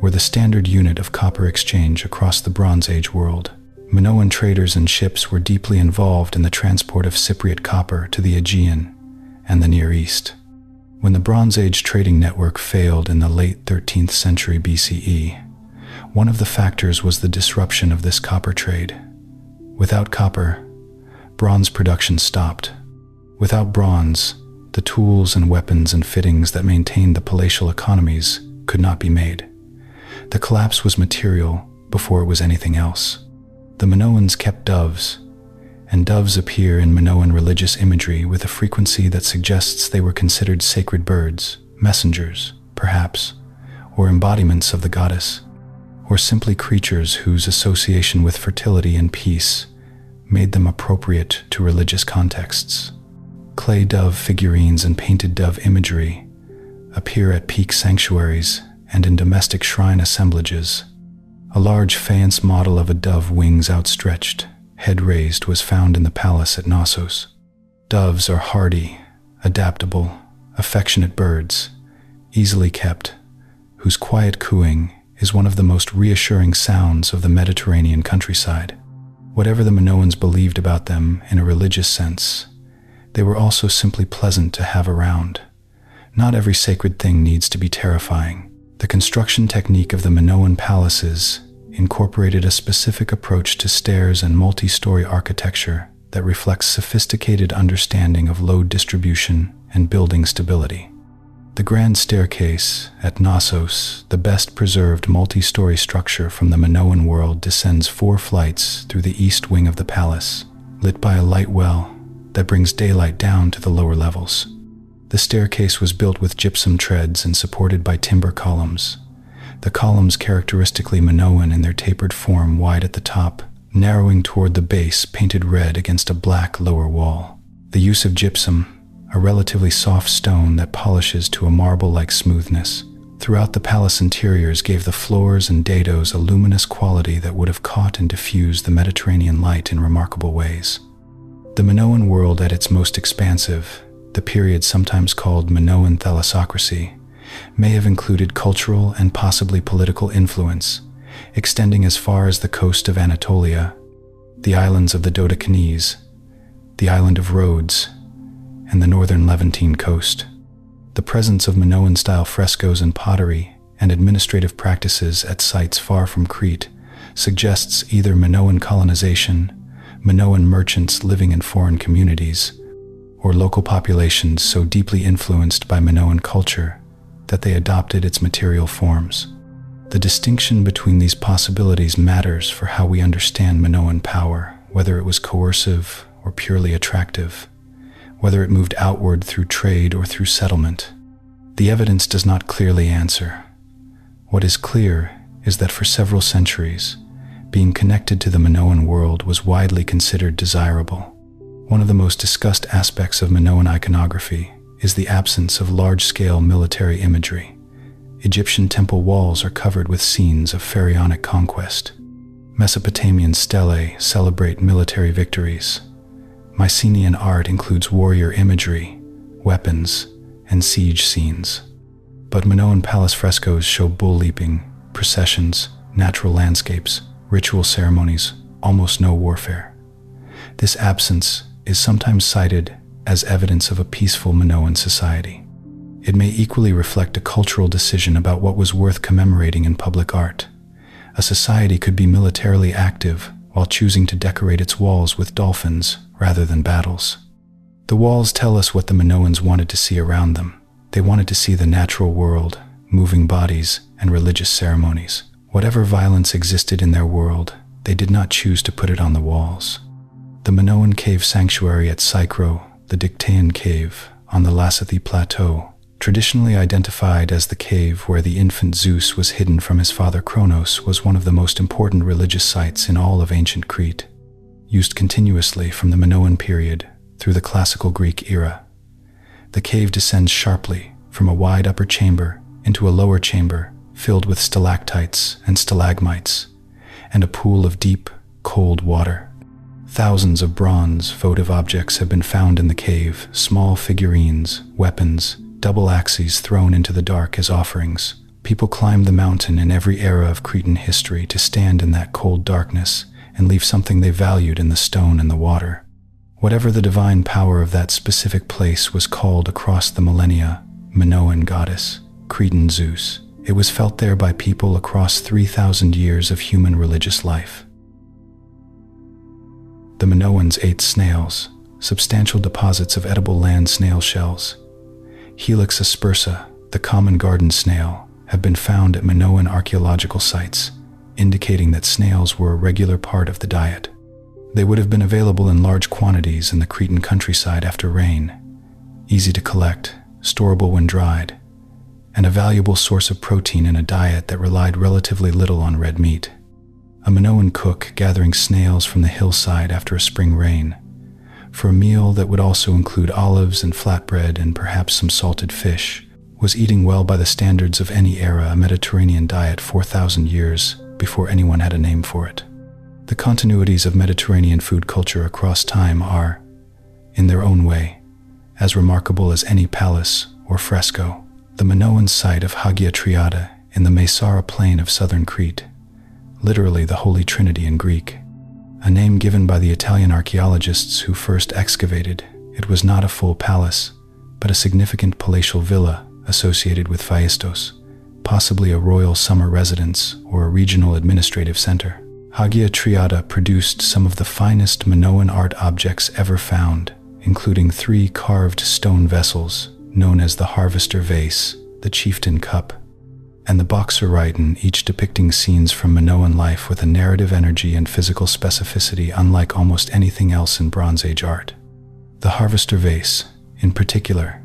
were the standard unit of copper exchange across the Bronze Age world. Minoan traders and ships were deeply involved in the transport of Cypriot copper to the Aegean and the Near East. When the Bronze Age trading network failed in the late 13th century BCE, one of the factors was the disruption of this copper trade. Without copper, bronze production stopped. Without bronze, the tools and weapons and fittings that maintained the palatial economies could not be made. The collapse was material before it was anything else. The Minoans kept doves, and doves appear in Minoan religious imagery with a frequency that suggests they were considered sacred birds, messengers, perhaps, or embodiments of the goddess, or simply creatures whose association with fertility and peace made them appropriate to religious contexts. Clay dove figurines and painted dove imagery appear at peak sanctuaries and in domestic shrine assemblages. A large faience model of a dove, wings outstretched, head raised, was found in the palace at Knossos. Doves are hardy, adaptable, affectionate birds, easily kept, whose quiet cooing is one of the most reassuring sounds of the Mediterranean countryside. Whatever the Minoans believed about them in a religious sense, they were also simply pleasant to have around. Not every sacred thing needs to be terrifying. The construction technique of the Minoan palaces incorporated a specific approach to stairs and multi-story architecture that reflects sophisticated understanding of load distribution and building stability. The grand staircase at Knossos, the best-preserved multi-story structure from the Minoan world, descends 4 flights through the east wing of the palace, lit by a light well that brings daylight down to the lower levels. The staircase was built with gypsum treads and supported by timber columns. The columns characteristically Minoan in their tapered form, wide at the top, narrowing toward the base, painted red against a black lower wall. The use of gypsum, a relatively soft stone that polishes to a marble-like smoothness, throughout the palace interiors gave the floors and dados a luminous quality that would have caught and diffused the Mediterranean light in remarkable ways. The Minoan world at its most expansive, the period sometimes called Minoan thalassocracy, may have included cultural and possibly political influence, extending as far as the coast of Anatolia, the islands of the Dodecanese, the island of Rhodes, and the northern Levantine coast. The presence of Minoan-style frescoes and pottery and administrative practices at sites far from Crete suggests either Minoan colonization, Minoan merchants living in foreign communities, or local populations so deeply influenced by Minoan culture that they adopted its material forms. The distinction between these possibilities matters for how we understand Minoan power, whether it was coercive or purely attractive, whether it moved outward through trade or through settlement. The evidence does not clearly answer. What is clear is that for several centuries, being connected to the Minoan world was widely considered desirable. One of the most discussed aspects of Minoan iconography is the absence of large-scale military imagery. Egyptian temple walls are covered with scenes of pharaonic conquest. Mesopotamian stelae celebrate military victories. Mycenaean art includes warrior imagery, weapons, and siege scenes. But Minoan palace frescoes show bull leaping, processions, natural landscapes, ritual ceremonies, almost no warfare. This absence is sometimes cited as evidence of a peaceful Minoan society. It may equally reflect a cultural decision about what was worth commemorating in public art. A society could be militarily active while choosing to decorate its walls with dolphins rather than battles. The walls tell us what the Minoans wanted to see around them. They wanted to see the natural world, moving bodies, and religious ceremonies. Whatever violence existed in their world, they did not choose to put it on the walls. The Minoan cave sanctuary at Sycro, the Dictaean cave, on the Lassithi Plateau, traditionally identified as the cave where the infant Zeus was hidden from his father Kronos, was one of the most important religious sites in all of ancient Crete. Used continuously from the Minoan period through the classical Greek era, the cave descends sharply from a wide upper chamber into a lower chamber filled with stalactites and stalagmites, and a pool of deep, cold water. Thousands of bronze votive objects have been found in the cave, small figurines, weapons, double axes thrown into the dark as offerings. People climbed the mountain in every era of Cretan history to stand in that cold darkness and leave something they valued in the stone and the water. Whatever the divine power of that specific place was called across the millennia, Minoan goddess, Cretan Zeus, it was felt there by people across 3,000 years of human religious life. The Minoans ate snails, substantial deposits of edible land snail shells. Helix aspersa, the common garden snail, have been found at Minoan archaeological sites, indicating that snails were a regular part of the diet. They would have been available in large quantities in the Cretan countryside after rain, easy to collect, storable when dried, and a valuable source of protein in a diet that relied relatively little on red meat. A Minoan cook gathering snails from the hillside after a spring rain, for a meal that would also include olives and flatbread and perhaps some salted fish, was eating well by the standards of any era a Mediterranean diet 4,000 years before anyone had a name for it. The continuities of Mediterranean food culture across time are, in their own way, as remarkable as any palace or fresco. The Minoan site of Hagia Triada in the Mesara plain of southern Crete, literally the Holy Trinity in Greek, a name given by the Italian archaeologists who first excavated. It was not a full palace, but a significant palatial villa associated with Phaistos, possibly a royal summer residence or a regional administrative center. Hagia Triada produced some of the finest Minoan art objects ever found, including 3 carved stone vessels known as the Harvester Vase, the Chieftain Cup, and the Boxer Rhyton, each depicting scenes from Minoan life with a narrative energy and physical specificity unlike almost anything else in Bronze Age art. The Harvester Vase, in particular,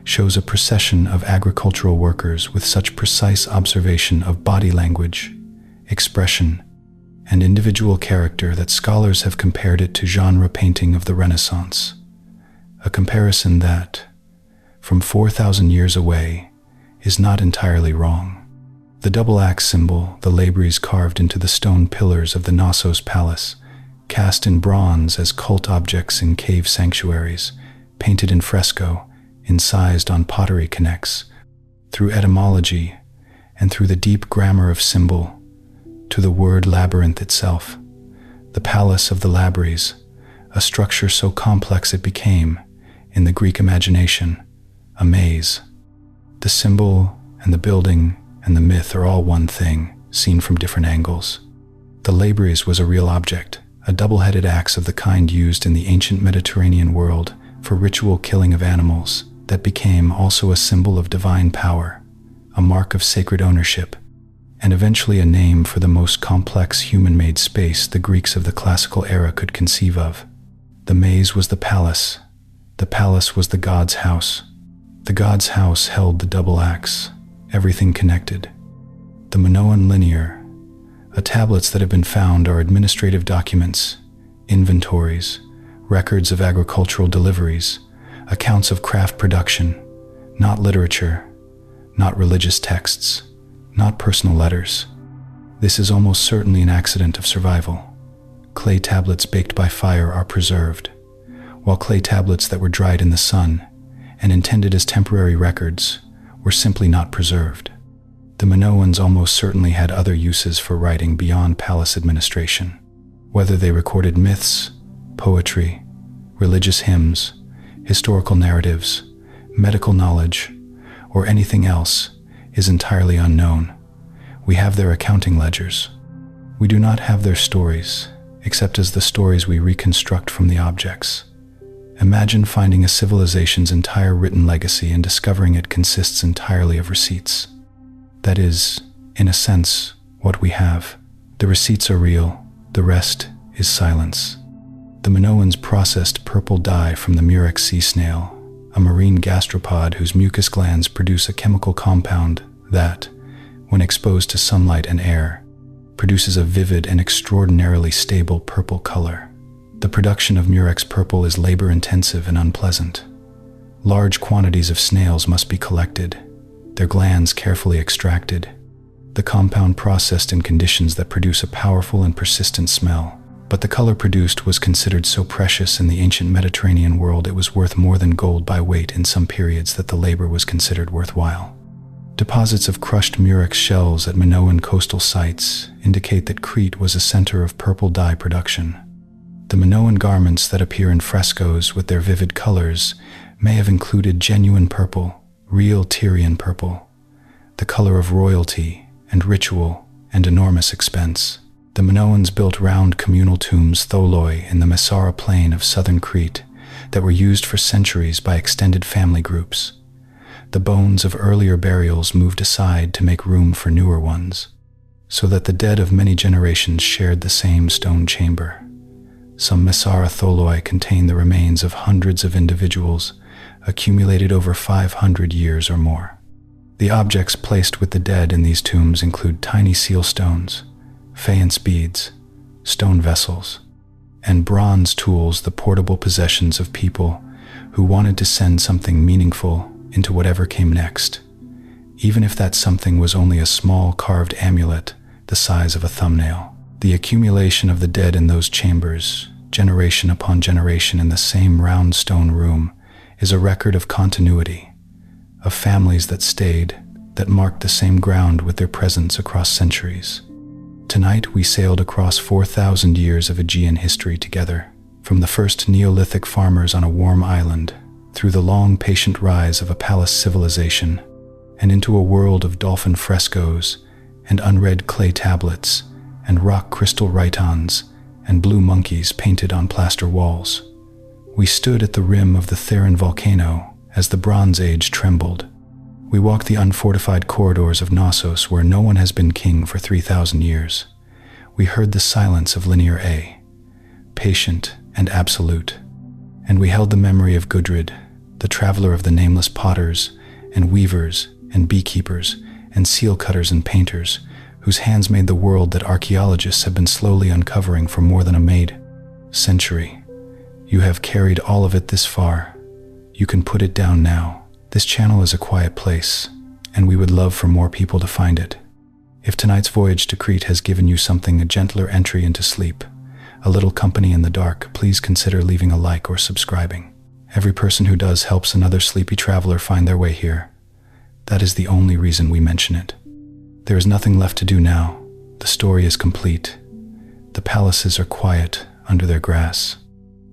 shows a procession of agricultural workers with such precise observation of body language, expression, and individual character that scholars have compared it to genre painting of the Renaissance, a comparison that, from 4,000 years away, is not entirely wrong. The double axe symbol, the Labyrinth carved into the stone pillars of the Knossos palace, cast in bronze as cult objects in cave sanctuaries, painted in fresco, incised on pottery connects, through etymology and through the deep grammar of symbol, to the word labyrinth itself. The palace of the Labyrinth, a structure so complex it became, in the Greek imagination, a maze. The symbol and the building and the myth are all one thing, seen from different angles. The Labyrinth was a real object, a double-headed axe of the kind used in the ancient Mediterranean world for ritual killing of animals, that became also a symbol of divine power, a mark of sacred ownership, and eventually a name for the most complex human-made space the Greeks of the classical era could conceive of. The maze was the palace was the god's house. The god's house held the double axe, everything connected. The Minoan linear, tablets that have been found are administrative documents, inventories, records of agricultural deliveries, accounts of craft production, not literature, not religious texts, not personal letters. This is almost certainly an accident of survival. Clay tablets baked by fire are preserved, while clay tablets that were dried in the sun and intended as temporary records were simply not preserved. The Minoans almost certainly had other uses for writing beyond palace administration. Whether they recorded myths, poetry, religious hymns, historical narratives, medical knowledge, or anything else is entirely unknown. We have their accounting ledgers. We do not have their stories, except as the stories we reconstruct from the objects. Imagine finding a civilization's entire written legacy and discovering it consists entirely of receipts. That is, in a sense, what we have. The receipts are real, the rest is silence. The Minoans processed purple dye from the murex sea snail, a marine gastropod whose mucus glands produce a chemical compound that, when exposed to sunlight and air, produces a vivid and extraordinarily stable purple color. The production of murex purple is labor-intensive and unpleasant. Large quantities of snails must be collected, their glands carefully extracted, the compound processed in conditions that produce a powerful and persistent smell. But the color produced was considered so precious in the ancient Mediterranean world it was worth more than gold by weight in some periods that the labor was considered worthwhile. Deposits of crushed murex shells at Minoan coastal sites indicate that Crete was a center of purple dye production. The Minoan garments that appear in frescoes with their vivid colors may have included genuine purple, real Tyrian purple, the color of royalty and ritual and enormous expense. The Minoans built round communal tombs tholoi in the Messara plain of southern Crete that were used for centuries by extended family groups. The bones of earlier burials moved aside to make room for newer ones, so that the dead of many generations shared the same stone chamber. Some Messara tholoi contain the remains of hundreds of individuals accumulated over 500 years or more. The objects placed with the dead in these tombs include tiny seal stones, faience beads, stone vessels, and bronze tools, the portable possessions of people who wanted to send something meaningful into whatever came next, even if that something was only a small carved amulet the size of a thumbnail. The accumulation of the dead in those chambers, generation upon generation in the same round stone room, is a record of continuity, of families that stayed, that marked the same ground with their presence across centuries. Tonight we sailed across 4,000 years of Aegean history together, from the first Neolithic farmers on a warm island, through the long, patient rise of a palace civilization, and into a world of dolphin frescoes and unread clay tablets and rock crystal rhytons and blue monkeys painted on plaster walls. We stood at the rim of the Theran volcano as the Bronze Age trembled. We walked the unfortified corridors of Knossos where no one has been king for 3,000 years. We heard the silence of linear A, patient and absolute, and we held the memory of Gudrid, the traveler of the nameless potters and weavers and beekeepers and seal cutters and painters, whose hands made the world that archaeologists have been slowly uncovering for more than a century. You have carried all of it this far. You can put it down now. This channel is a quiet place, and we would love for more people to find it. If tonight's voyage to Crete has given you something, a gentler entry into sleep, a little company in the dark, please consider leaving a like or subscribing. Every person who does helps another sleepy traveler find their way here. That is the only reason we mention it. There is nothing left to do now. The story is complete. The palaces are quiet under their grass.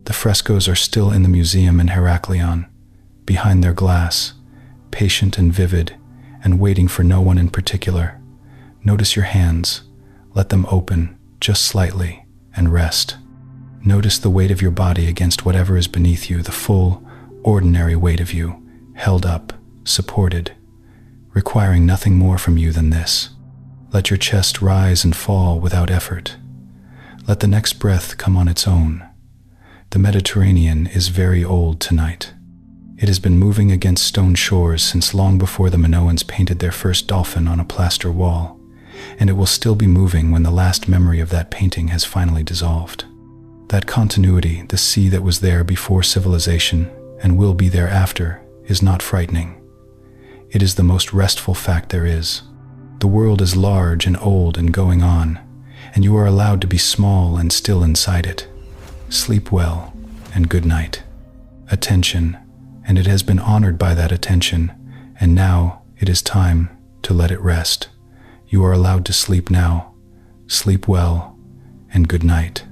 The frescoes are still in the museum in Heraklion, behind their glass, patient and vivid, and waiting for no one in particular. Notice your hands. Let them open, just slightly, and rest. Notice the weight of your body against whatever is beneath you, the full, ordinary weight of you, held up, supported, requiring nothing more from you than this. Let your chest rise and fall without effort. Let the next breath come on its own. The Mediterranean is very old tonight. It has been moving against stone shores since long before the Minoans painted their first dolphin on a plaster wall, and it will still be moving when the last memory of that painting has finally dissolved. That continuity, the sea that was there before civilization and will be there after, is not frightening. It is the most restful fact there is. The world is large and old and going on, and you are allowed to be small and still inside it. Sleep well, and good night. Attention, and it has been honored by that attention, and now it is time to let it rest. You are allowed to sleep now. Sleep well, and good night.